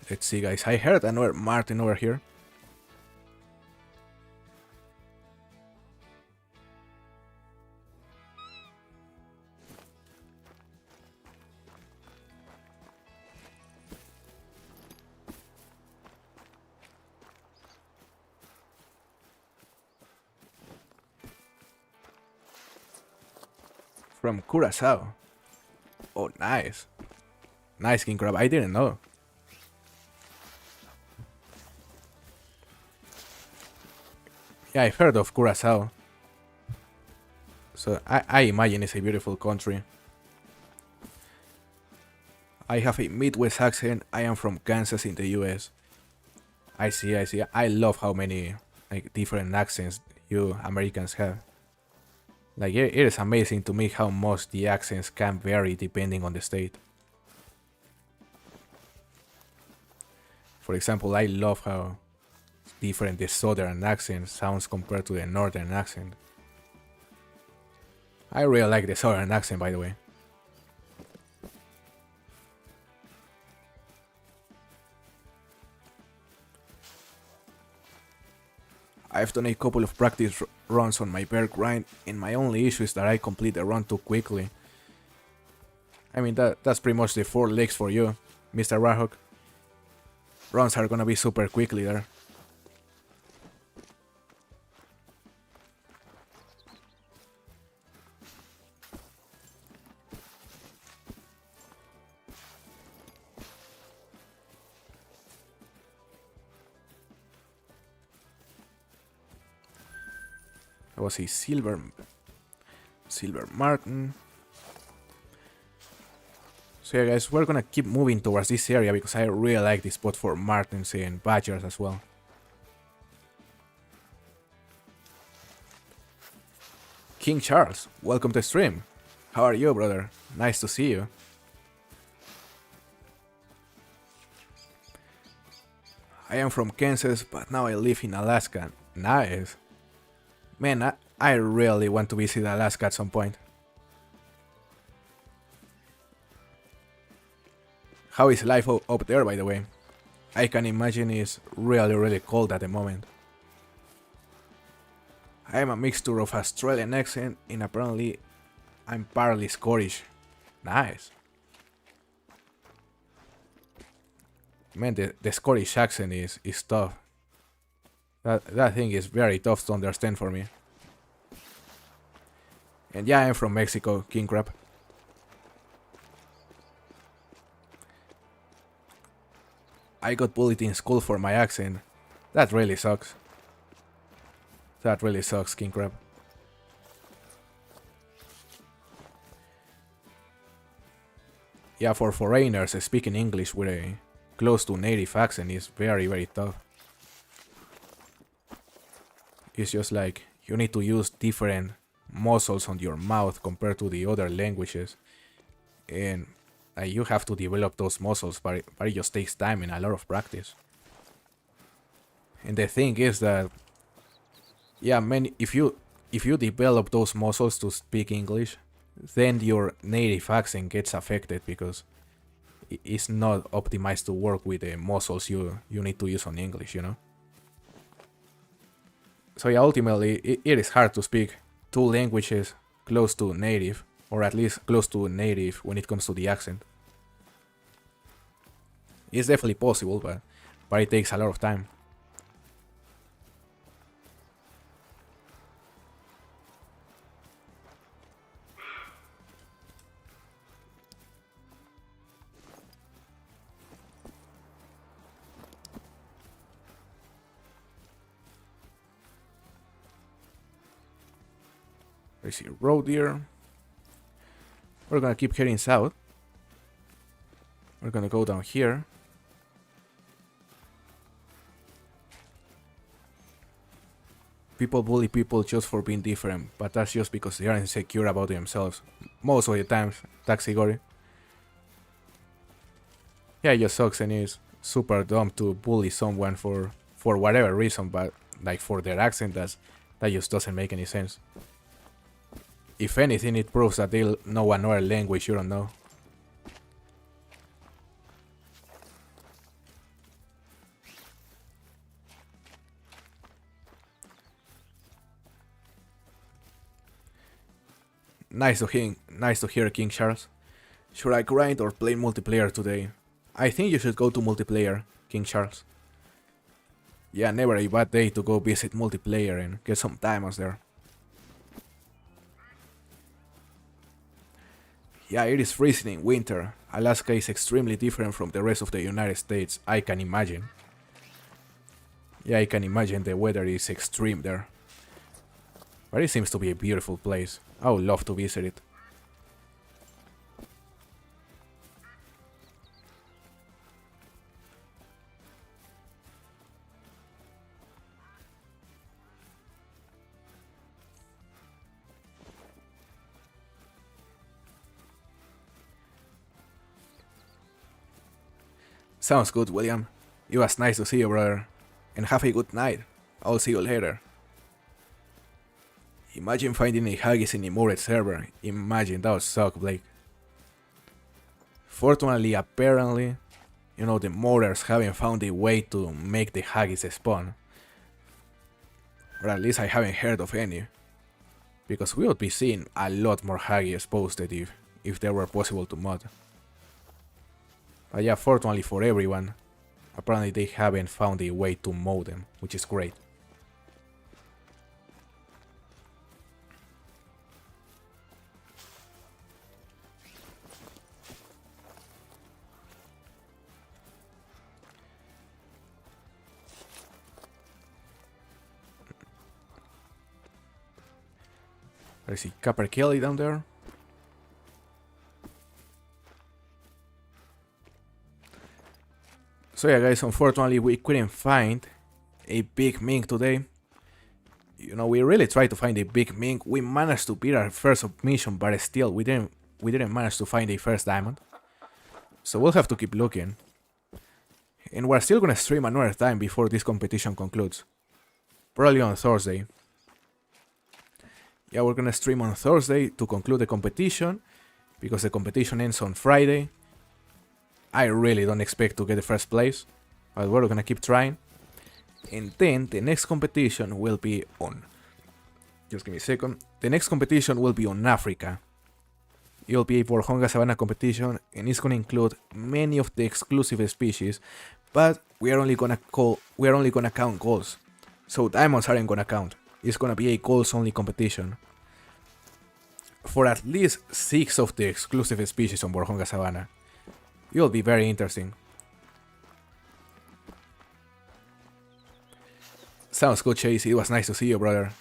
Let's see, guys. I heard another Martin over here. From Curacao. Oh, nice. Nice, King Crab. I didn't know. Yeah, I've heard of Curacao. So I imagine it's a beautiful country. I have a Midwest accent. I am from Kansas in the US. I see, I see. I love how many like different accents you Americans have. Like it is amazing to me how much the accents can vary depending on the state. For example, I love how different the southern accent sounds compared to the northern accent. I really like the southern accent, by the way. I've done a couple of practice runs on my bear grind, and my only issue is that I complete the run too quickly. I mean, that's pretty much the 4 legs for you, Mr. Rahok. Runs are gonna be super quickly there. That was a silver Martin. So yeah, guys, we're gonna keep moving towards this area because I really like this spot for Martins and Badgers as well. King Charles, welcome to stream. How are you, brother? Nice to see you. I am from Kansas, but now I live in Alaska. Nice. Man, I really want to visit Alaska at some point. How is life up there, by the way? I can imagine it's really cold at the moment. I am a mixture of Australian accent and apparently I'm partly Scottish. Nice. Man, the Scottish accent is tough. That thing is very tough to understand for me. And yeah, I'm from Mexico, king crab. I got bullied in school for my accent. That really sucks. That really sucks, king crab. Yeah, for foreigners, speaking English with a close to native accent is very tough. It's just like you need to use different muscles on your mouth compared to the other languages, and you have to develop those muscles, but it just takes time and a lot of practice. And the thing is that, yeah, man, if you develop those muscles to speak English, then your native accent gets affected because it's not optimized to work with the muscles you need to use on English, you know? So yeah, ultimately, it is hard to speak two languages close to native, or at least close to native when it comes to the accent. It's definitely possible, but it takes a lot of time. I see a road here. We're gonna keep heading south. We're gonna go down here. People bully people just for being different, but that's just because they are insecure about themselves. Most of the times, Taxi Gory. Yeah, it just sucks and it's super dumb to bully someone for whatever reason, but like for their accent, that just doesn't make any sense. If anything, it proves that they know another language you don't know. Nice to hear, King Charles. Should I grind or play multiplayer today? I think you should go to multiplayer, King Charles. Yeah, never a bad day to go visit multiplayer and get some diamonds there. Yeah, it is freezing in winter. Alaska is extremely different from the rest of the United States, I can imagine. Yeah, I can imagine the weather is extreme there. But it seems to be a beautiful place. I would love to visit it. Sounds good, William. It was nice to see you, brother. And have a good night. I'll see you later. Imagine finding a haggis in a modded server. Imagine, that would suck, Blake. Fortunately, apparently, the modders haven't found a way to make the haggis spawn. Or at least I haven't heard of any. Because we would be seeing a lot more haggis posted if they were possible to mod. But yeah, fortunately for everyone, apparently they haven't found a way to mod them, which is great. I see Copper Kelly down there. So yeah, guys, unfortunately we couldn't find a big mink today. We really tried to find a big mink. We managed to beat our first mission, but still we didn't manage to find a first diamond. So we'll have to keep looking. And we're still gonna stream another time before this competition concludes. Probably on Thursday. Yeah, we're gonna stream on Thursday to conclude the competition, because the competition ends on Friday. I really don't expect to get the first place, but we're gonna keep trying. And then the next competition will be on... Just give me a second. The next competition will be on Africa. It'll be a Borjonga Savannah competition, and it's gonna include many of the exclusive species, but we are only gonna count goals. So diamonds aren't gonna count. It's gonna be a goals only competition for at least 6 of the exclusive species on Borjonga Savannah. It'll be very interesting. Sounds good, Chase. It was nice to see you, brother.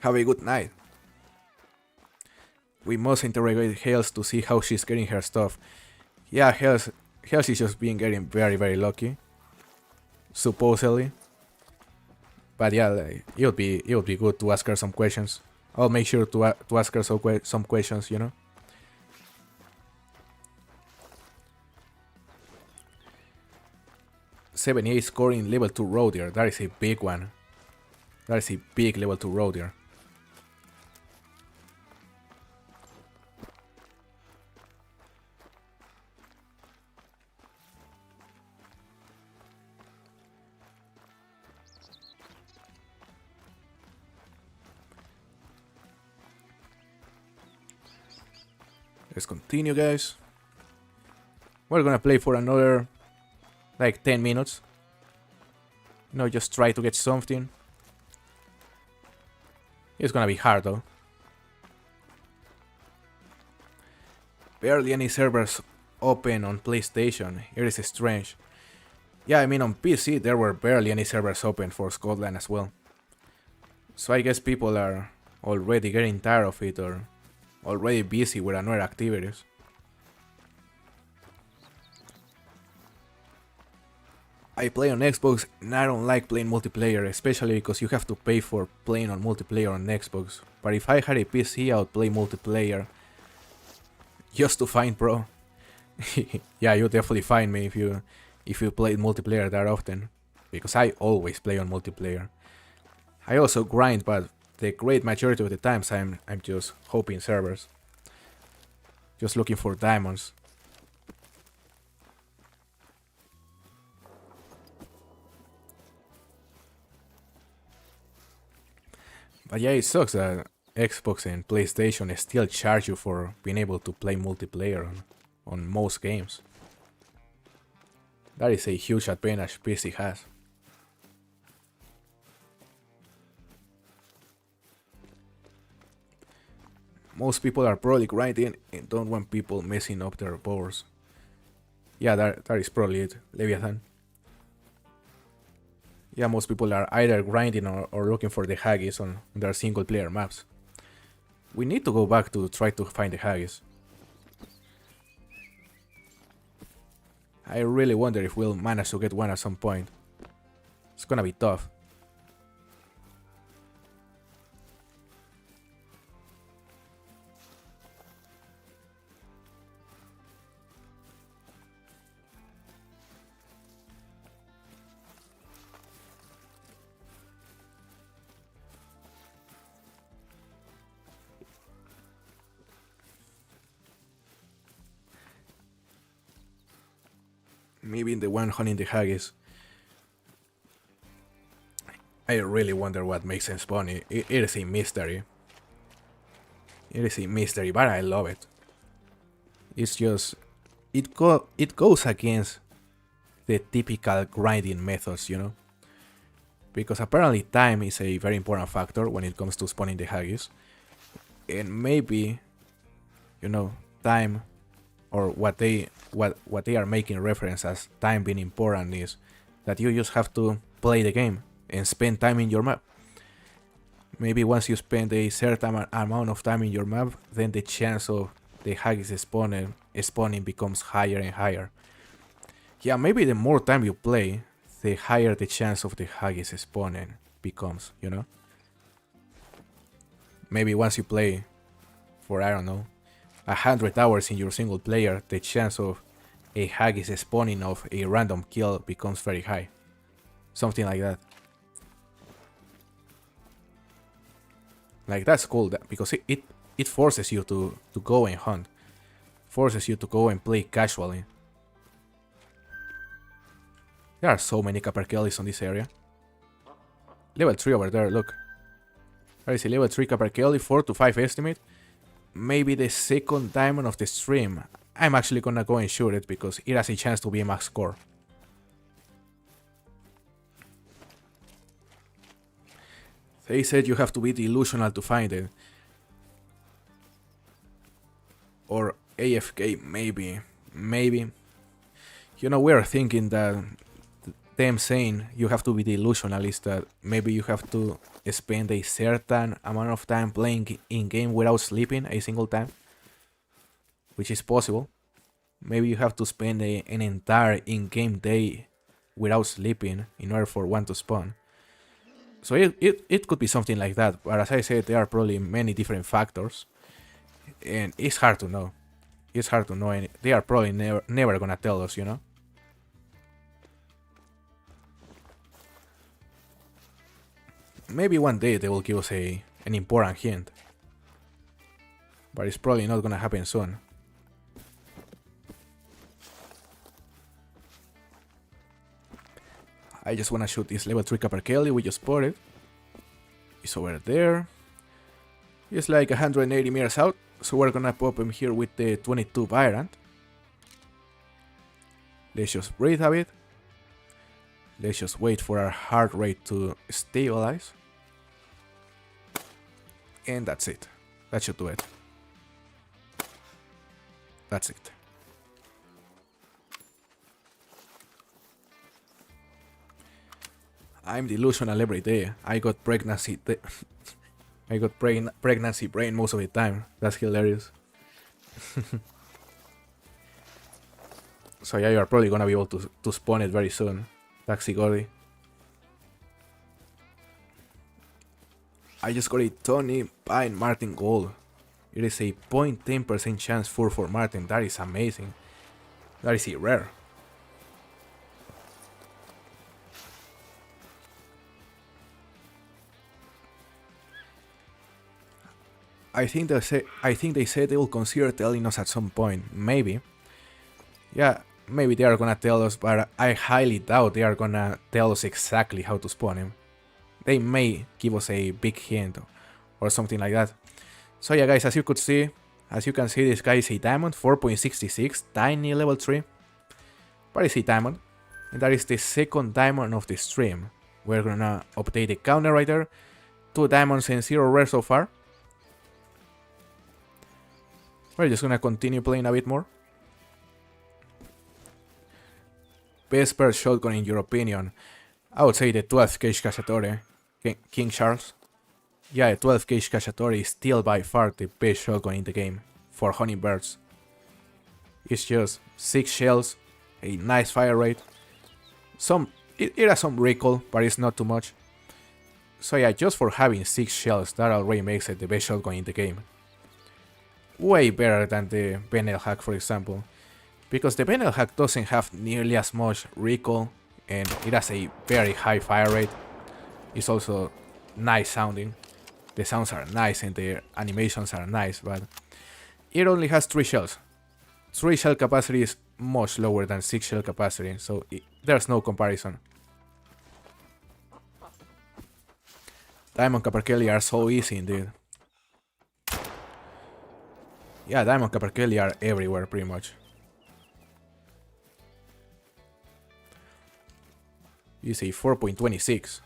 Have a good night. We must interrogate Hales to see how she's getting her stuff. Yeah, Hales is just getting very, very lucky. Supposedly. But yeah, it'll be good to ask her some questions. I'll make sure to ask her some questions, you know. .78 scoring level 2 road here. That is a big one. That is a big level 2 road here. Let's continue, guys. We're gonna play for another like 10 minutes. You know, just try to get something. It's gonna be hard though. Barely any servers open on PlayStation. It is strange. Yeah, I mean on PC there were barely any servers open for Scotland as well. So I guess people are already getting tired of it or already busy with another activities. I play on Xbox and I don't like playing multiplayer, especially because you have to pay for playing on multiplayer on Xbox. But if I had a PC, I would play multiplayer just to find pro. Yeah, you'll definitely find me if you play multiplayer that often, because I always play on multiplayer. I also grind, but the great majority of the times I'm just hoping servers, just looking for diamonds. But yeah, it sucks that Xbox and PlayStation still charge you for being able to play multiplayer on most games. That is a huge advantage PC has. Most people are probably grinding and don't want people messing up their boards. Yeah, that is probably it, Leviathan. Yeah, most people are either grinding or looking for the Haggis on their single player maps. We need to go back to try to find the Haggis. I really wonder if we'll manage to get one at some point. It's gonna be tough. Maybe the one hunting the Haggis. I really wonder what makes them spawn. It is a mystery. It is a mystery, but I love it. It's just... It goes against the typical grinding methods, you know? Because apparently time is a very important factor when it comes to spawning the Haggis. And maybe, you know, time... or what they are making reference as time being important is that you just have to play the game and spend time in your map. Maybe once you spend a certain amount of time in your map, then the chance of the Haggis spawning becomes higher and higher. Yeah, maybe the more time you play, the higher the chance of the Haggis spawning becomes, you know? Maybe once you play for, I don't know, 100 hours in your single player, the chance of a Haggis spawning of a random kill becomes very high. Something like that. Like, that's cool, because it forces you to go and hunt. Forces you to go and play casually. There are so many Capercaillies on this area. Level 3 over there, look. There is a level 3 Capercaillie, 4 to 5 estimate. Maybe the second diamond of the stream. I'm actually gonna go and shoot it because it has a chance to be a max score. They said you have to be delusional to find it. Or AFK, maybe. Maybe. You know, we're thinking that them saying you have to be delusional is that maybe you have to spend a certain amount of time playing in-game without sleeping a single time. Which is possible. Maybe you have to spend an entire in-game day without sleeping in order for one to spawn. So it could be something like that, but as I said, there are probably many different factors, and it's hard to know. It's hard to know, and they are probably never gonna tell us, you know? Maybe one day they will give us an important hint, but it's probably not gonna happen soon. I just wanna shoot this level 3 Capercaillie we just spotted. It's over there. It's like 180 meters out, so we're gonna pop him here with the 22 Byrant. Let's just breathe a bit. Let's just wait for our heart rate to stabilize. And that's it. That should do it. That's it. I'm delusional every day. I got pregnancy. I got pregnancy brain most of the time. That's hilarious. So yeah, you're probably gonna be able to spawn it very soon. Taxi Gordy. I just got a Tony Pine Martin gold. It is a 0.10% chance for Martin. That is amazing. That is a rare. I think they said they will consider telling us at some point. Maybe. Yeah, maybe they are gonna tell us, but I highly doubt they are gonna tell us exactly how to spawn him. They may give us a big hint or something like that. So yeah, guys, as you can see, this guy is a diamond, 4.66, tiny level 3. But it's a diamond, and that is the second diamond of the stream. We're gonna update the counter right there. 2 diamonds and 0 rare so far. We're just gonna continue playing a bit more. Best per shotgun in your opinion? I would say the 12 gauge Cacciatore, King Charles. Yeah, the 12 gauge Cacciatore is still by far the best shotgun in the game for Honeybirds. It's just 6 shells, a nice fire rate. It has some recoil, but it's not too much. So yeah, just for having 6 shells, that already makes it the best shotgun in the game. Way better than the Benel hack, for example, because the Benel hack doesn't have nearly as much recoil and it has a very high fire rate. It's also nice sounding. The sounds are nice and the animations are nice, but it only has 3 shells. 3 shell capacity is much lower than 6 shell capacity, so there's no comparison. Diamond Capercaillie are so easy indeed. Yeah, Diamond Capercaillie are everywhere pretty much. You see 4.26.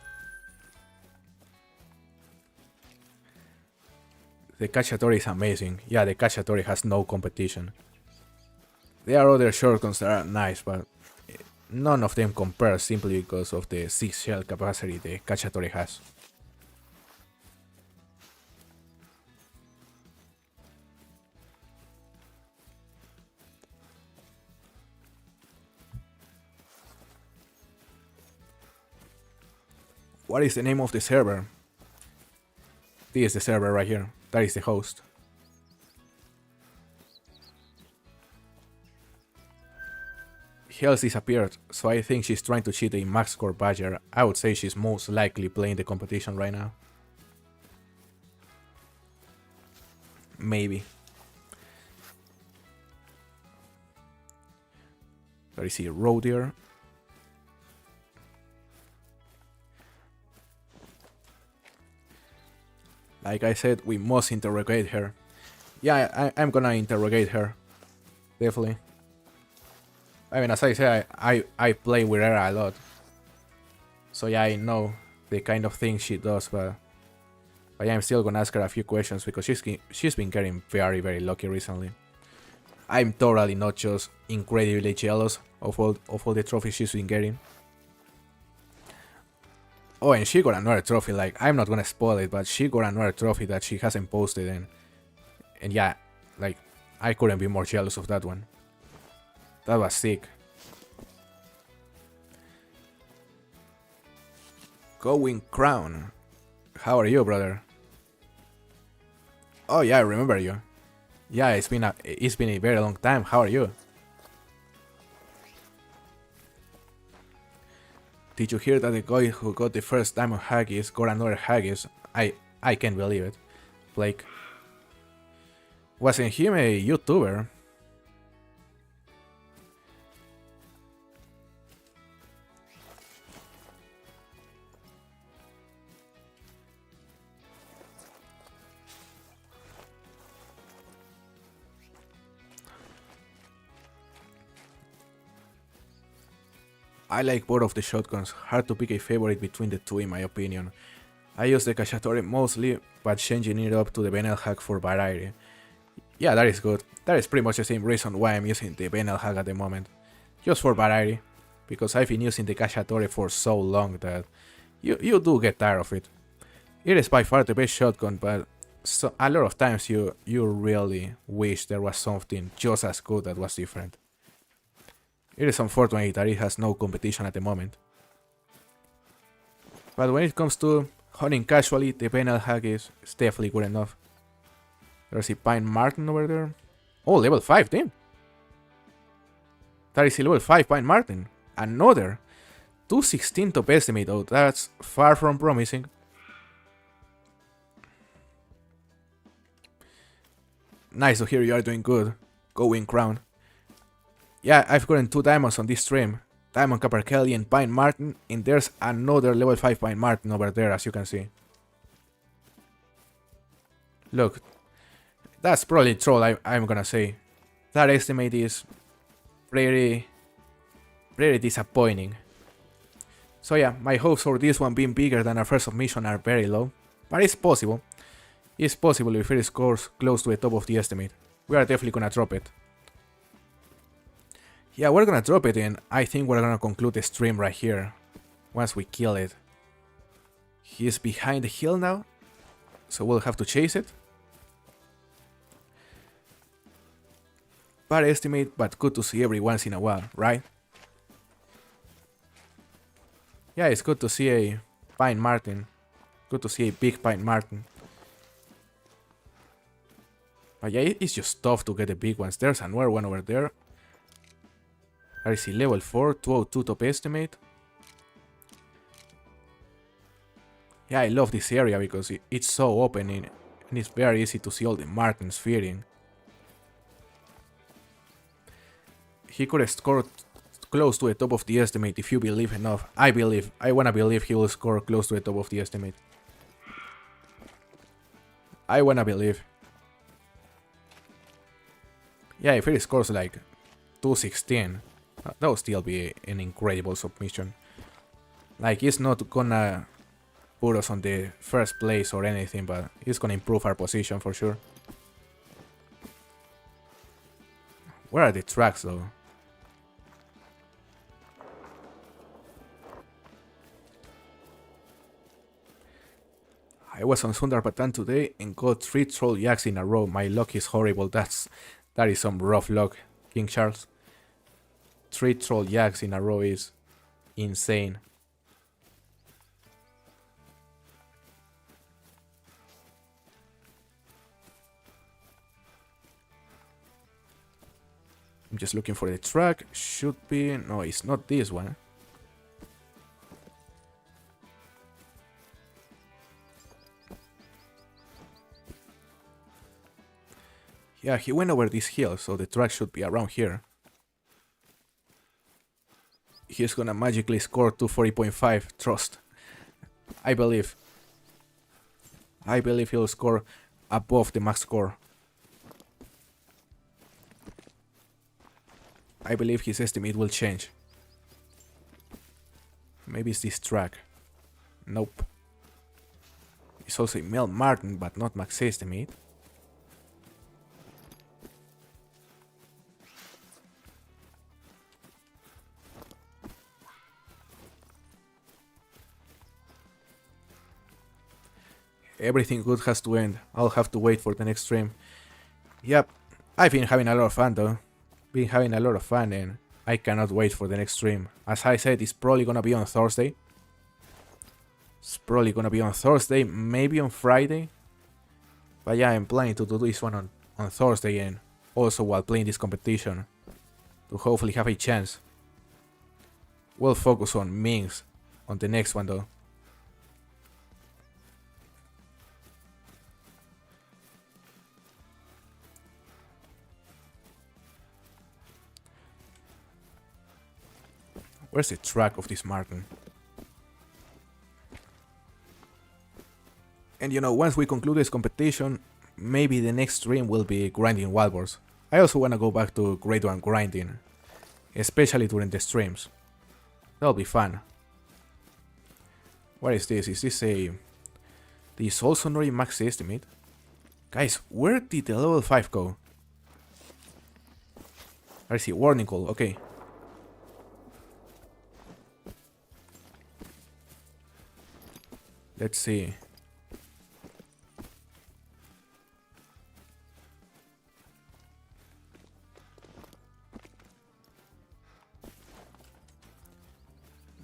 The Cacciatore is amazing. Yeah, the Cacciatore has no competition. There are other shotguns that are nice, but none of them compare simply because of the 6 shell capacity the Cacciatore has. What is the name of the server? This is the server right here. That is the host. Health disappeared, so I think she's trying to cheat a max score badger. I would say she's most likely playing the competition right now. Maybe. There is a road here. Like I said, we must interrogate her. Yeah, I'm gonna interrogate her. Definitely. I mean, as I say, I play with her a lot. So yeah, I know the kind of things she does, but I'm still gonna ask her a few questions because she's been getting very, very lucky recently. I'm totally not just incredibly jealous of all the trophies she's been getting. Oh, and she got another trophy, like, I'm not gonna spoil it, but she got another trophy that she hasn't posted, and yeah, like, I couldn't be more jealous of that one. That was sick. Going Crown. How are you, brother? Oh yeah, I remember you. Yeah, it's been a very long time. How are you? Did you hear that the guy who got the first diamond haggis got another haggis? I can't believe it. Like, wasn't him a YouTuber? I like both of the shotguns, hard to pick a favorite between the two in my opinion. I use the Cacciatore mostly, but changing it up to the Benel hack for variety. Yeah, that is good. That is pretty much the same reason why I'm using the Benel hack at the moment. Just for variety, because I've been using the Cacciatore for so long that you do get tired of it. It is by far the best shotgun, but a lot of times you really wish there was something just as good that was different. It is unfortunate that it has no competition at the moment. But when it comes to hunting casually, the Benel hack is definitely good enough. There's a Pine Martin over there. Oh, level 5, damn. That is a level 5 Pine Martin. Another. 216 top estimate though, that's far from promising. Nice to hear you are doing good. Going Crown. Yeah, I've gotten 2 diamonds on this stream. Diamond Copper Kelly and Pine Martin, and there's another level 5 Pine Martin over there, as you can see. Look, that's probably troll, I'm gonna say. That estimate is pretty disappointing. So yeah, my hopes for this one being bigger than our first submission are very low, but it's possible. It's possible if it scores close to the top of the estimate. We are definitely gonna drop it. Yeah, we're gonna drop it, and I think we're gonna conclude the stream right here, once we kill it. He's behind the hill now, so we'll have to chase it. Bad estimate, but good to see every once in a while, right? Yeah, it's good to see a Pine Martin. Good to see a big Pine Martin. But yeah, it's just tough to get the big ones. There's another one over there. There is a level 4, 202 top estimate. Yeah, I love this area because it's so open and it's very easy to see all the Martins feeding. He could have scored close to the top of the estimate if you believe enough. I wanna believe he will score close to the top of the estimate. I wanna believe. Yeah, if he scores like 216, that will still be an incredible submission. Like, it's not gonna put us on the first place or anything, but it's gonna improve our position for sure. Where are the tracks though? I was on Sundarpatan today and got 3 troll yaks in a row. My luck is horrible. That is some rough luck, King Charles. 3 troll yaks in a row is insane. I'm just looking for the track. Should be... No, it's not this one. Yeah, he went over this hill, so the track should be around here. He's gonna magically score 240.5, trust. I believe. I believe he'll score above the max score. I believe his estimate will change. Maybe it's this track. Nope. It's also Mel Martin, but not max estimate. Everything good has to end. I'll have to wait for the next stream. Yep, I've been having a lot of fun though. Been having a lot of fun and I cannot wait for the next stream. As I said, it's probably gonna be on Thursday. It's probably gonna be on Thursday, maybe on Friday. But yeah, I'm planning to do this one on Thursday and also while playing this competition. To hopefully have a chance. We'll focus on Mings on the next one though. Where's the track of this Martin? And you know, once we conclude this competition, maybe the next stream will be grinding Wildboards. I also wanna go back to grade 1 grinding, especially during the streams. That'll be fun. What is this? Is this a... This also not a max estimate? Guys, where did the level 5 go? I see, warning call, okay. Let's see.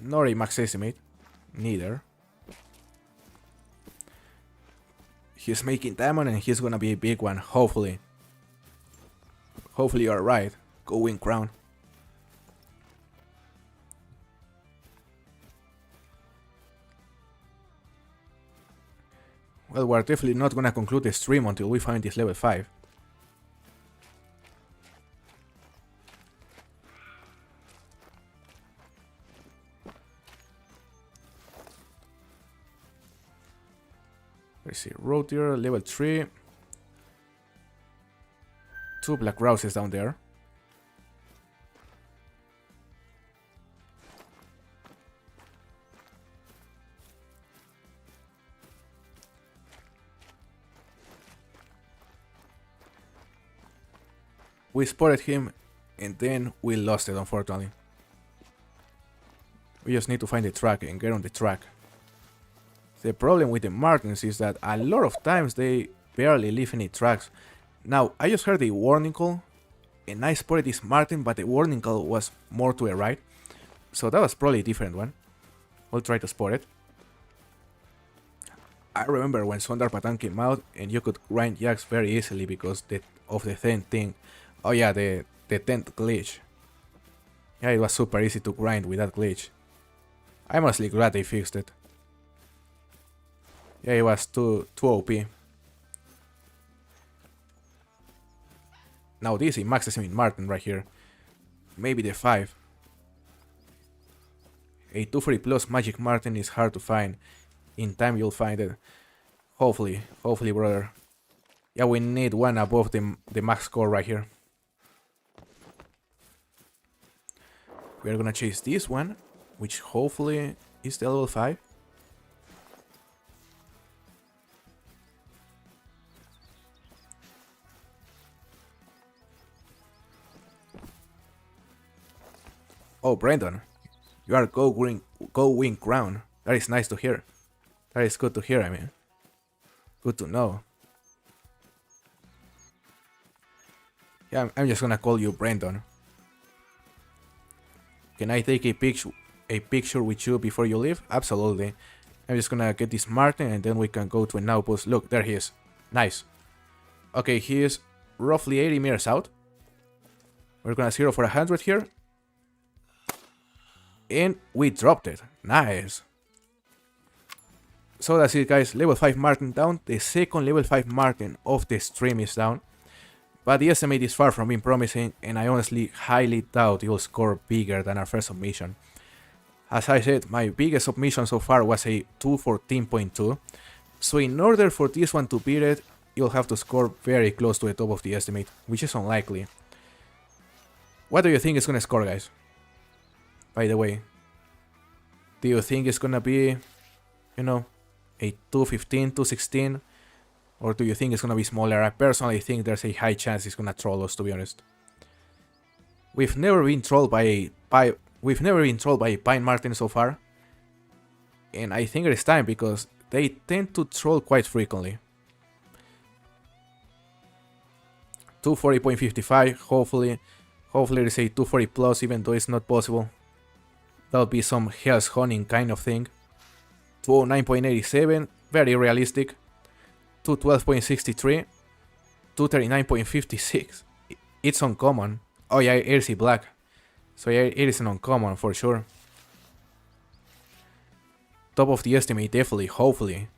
Not a max estimate. Neither. He's making diamond and he's gonna be a big one, hopefully. Hopefully you're right. Go win crown. Well, we're definitely not gonna conclude the stream until we find this level 5. Let's see, road here, level 3. 2 black rouses down there. We spotted him and then we lost it, unfortunately. We just need to find the track and get on the track. The problem with the Martins is that a lot of times they barely leave any tracks. Now, I just heard a warning call and I spotted this Martin, but the warning call was more to the right. So that was probably a different one. We'll try to spot it. I remember when Sondar Patan came out and you could grind Jax very easily because of the 10th thing. Oh yeah, the 10th glitch. Yeah, it was super easy to grind with that glitch. I'm honestly glad they fixed it. Yeah, it was too OP. Now this is a max estimate Martin right here. Maybe the 5. A 240 plus magic Martin is hard to find. In time you'll find it. Hopefully, brother. Yeah, we need one above the max score right here. We're gonna chase this one, which hopefully is the level 5. Oh, Brandon, you are go win crown. That is nice to hear. That is good to hear, I mean. Good to know. Yeah, I'm just gonna call you Brandon. Can I take a picture with you before you leave? Absolutely. I'm just gonna get this Martin and then we can go to an outpost. Look, there he is. Nice. Okay, he is roughly 80 meters out. We're gonna 0 for 100 here. And we dropped it. Nice. So that's it, guys. Level 5 Martin down. The second level 5 Martin of the stream is down. But the estimate is far from being promising, and I honestly highly doubt it will score bigger than our first submission. As I said, my biggest submission so far was a 214.2. So in order for this one to beat it, you'll have to score very close to the top of the estimate, which is unlikely. What do you think it's gonna score, guys? By the way, do you think it's gonna be, you know, a 215, 216? Or do you think it's gonna be smaller? I personally think there's a high chance it's gonna troll us, to be honest. We've never been trolled by a Pine Martin so far. And I think it's time because they tend to troll quite frequently. 240.55, hopefully it's a 240 plus, even though it's not possible. That'll be some Hell's Hunting kind of thing. 209.87, very realistic. 212.63, 239.56. It's uncommon. Oh yeah, it is a black. So yeah, it is an uncommon for sure. Top of the estimate, definitely, hopefully.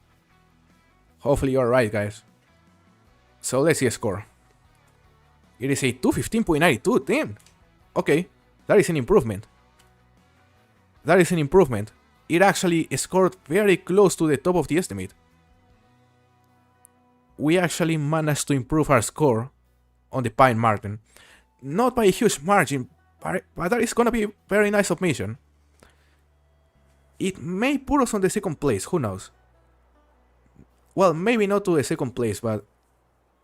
Hopefully you're right, guys. So let's see a score. It is a 215.92, damn. Okay, that is an improvement. That is an improvement. It actually scored very close to the top of the estimate. We actually managed to improve our score on the Pine Martin. Not by a huge margin, but that is gonna be a very nice submission. It may put us on the second place, who knows? Well, maybe not to the second place, but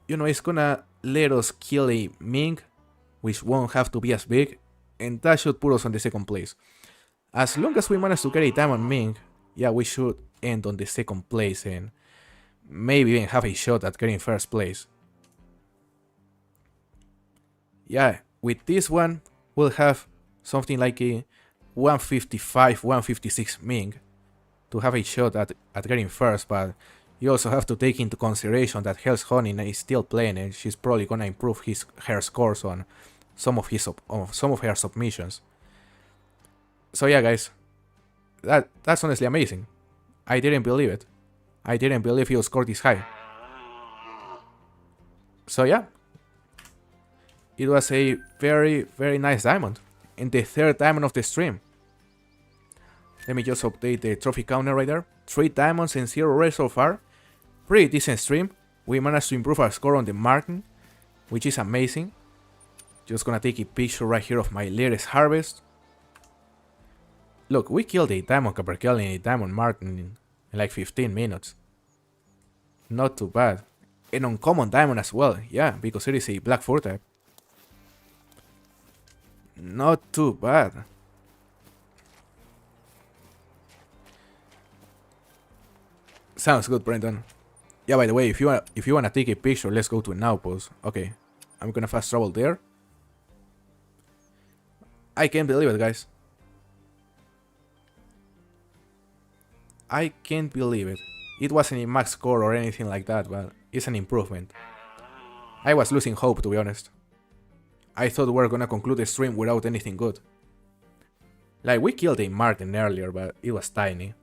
you know, it's gonna let us kill a Ming, which won't have to be as big, and that should put us on the second place. As long as we manage to get a Diamond Ming, yeah, we should end on the second place and maybe even have a shot at getting first place. Yeah, with this one, we'll have something like a 155, 156 Ming to have a shot at getting first, but you also have to take into consideration that Hell's Hunting is still playing and she's probably gonna improve her scores on some of her submissions. So yeah, guys, that's honestly amazing. I didn't believe it. I didn't believe he'll score this high. So yeah, it was a very, very nice diamond. And the third diamond of the stream. Let me just update the trophy counter right there. 3 diamonds and 0 rares so far. Pretty decent stream. We managed to improve our score on the Martin, which is amazing. Just gonna take a picture right here of my latest harvest. Look, we killed a Diamond Capercaillie and a Diamond Martin in like 15 minutes. Not too bad. An uncommon diamond as well, yeah, because it is a black 4 type. Not too bad. Sounds good, Brendan. Yeah, by the way, if you wanna take a picture, let's go to a now pose. Okay, I'm gonna fast travel there. I can't believe it, guys. I can't believe it. It wasn't a max score or anything like that, but it's an improvement. I was losing hope, to be honest. I thought we were gonna conclude the stream without anything good. Like, we killed a Martin earlier, but it was tiny.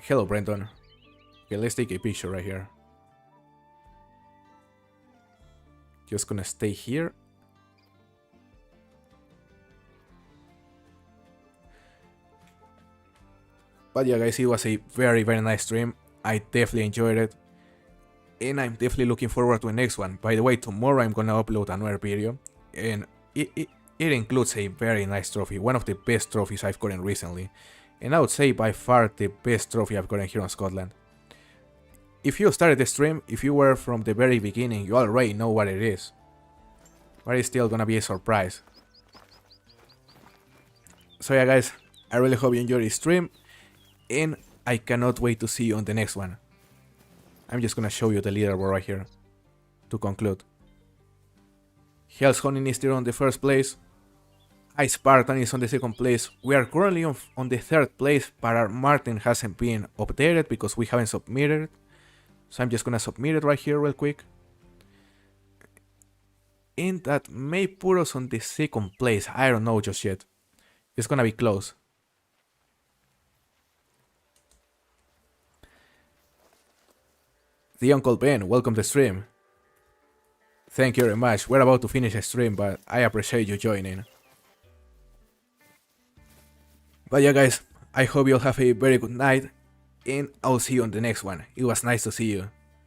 Hello, Brenton. Okay, let's take a picture right here. Just gonna stay here. But yeah, guys, it was a very, very nice stream. I definitely enjoyed it. And I'm definitely looking forward to the next one. By the way, tomorrow I'm gonna upload another video. And it includes a very nice trophy. One of the best trophies I've gotten recently. And I would say by far the best trophy I've gotten here in Scotland. If you started the stream, if you were from the very beginning, you already know what it is. But it's still gonna be a surprise. So yeah, guys, I really hope you enjoyed this stream. And I cannot wait to see you on the next one. I'm just gonna show you the leaderboard right here to conclude. Hell's Hunting is still on the first place. Ice Spartan is on the second place. We are currently on the third place, but our Martin hasn't been updated because we haven't submitted. So I'm just gonna submit it right here real quick. and that may put us on the second place. I don't know just yet. It's gonna be close. The Uncle Ben, welcome to the stream. Thank you very much. We're about to finish the stream, but I appreciate you joining. But yeah, guys, I hope you'll have a very good night, and I'll see you on the next one. It was nice to see you.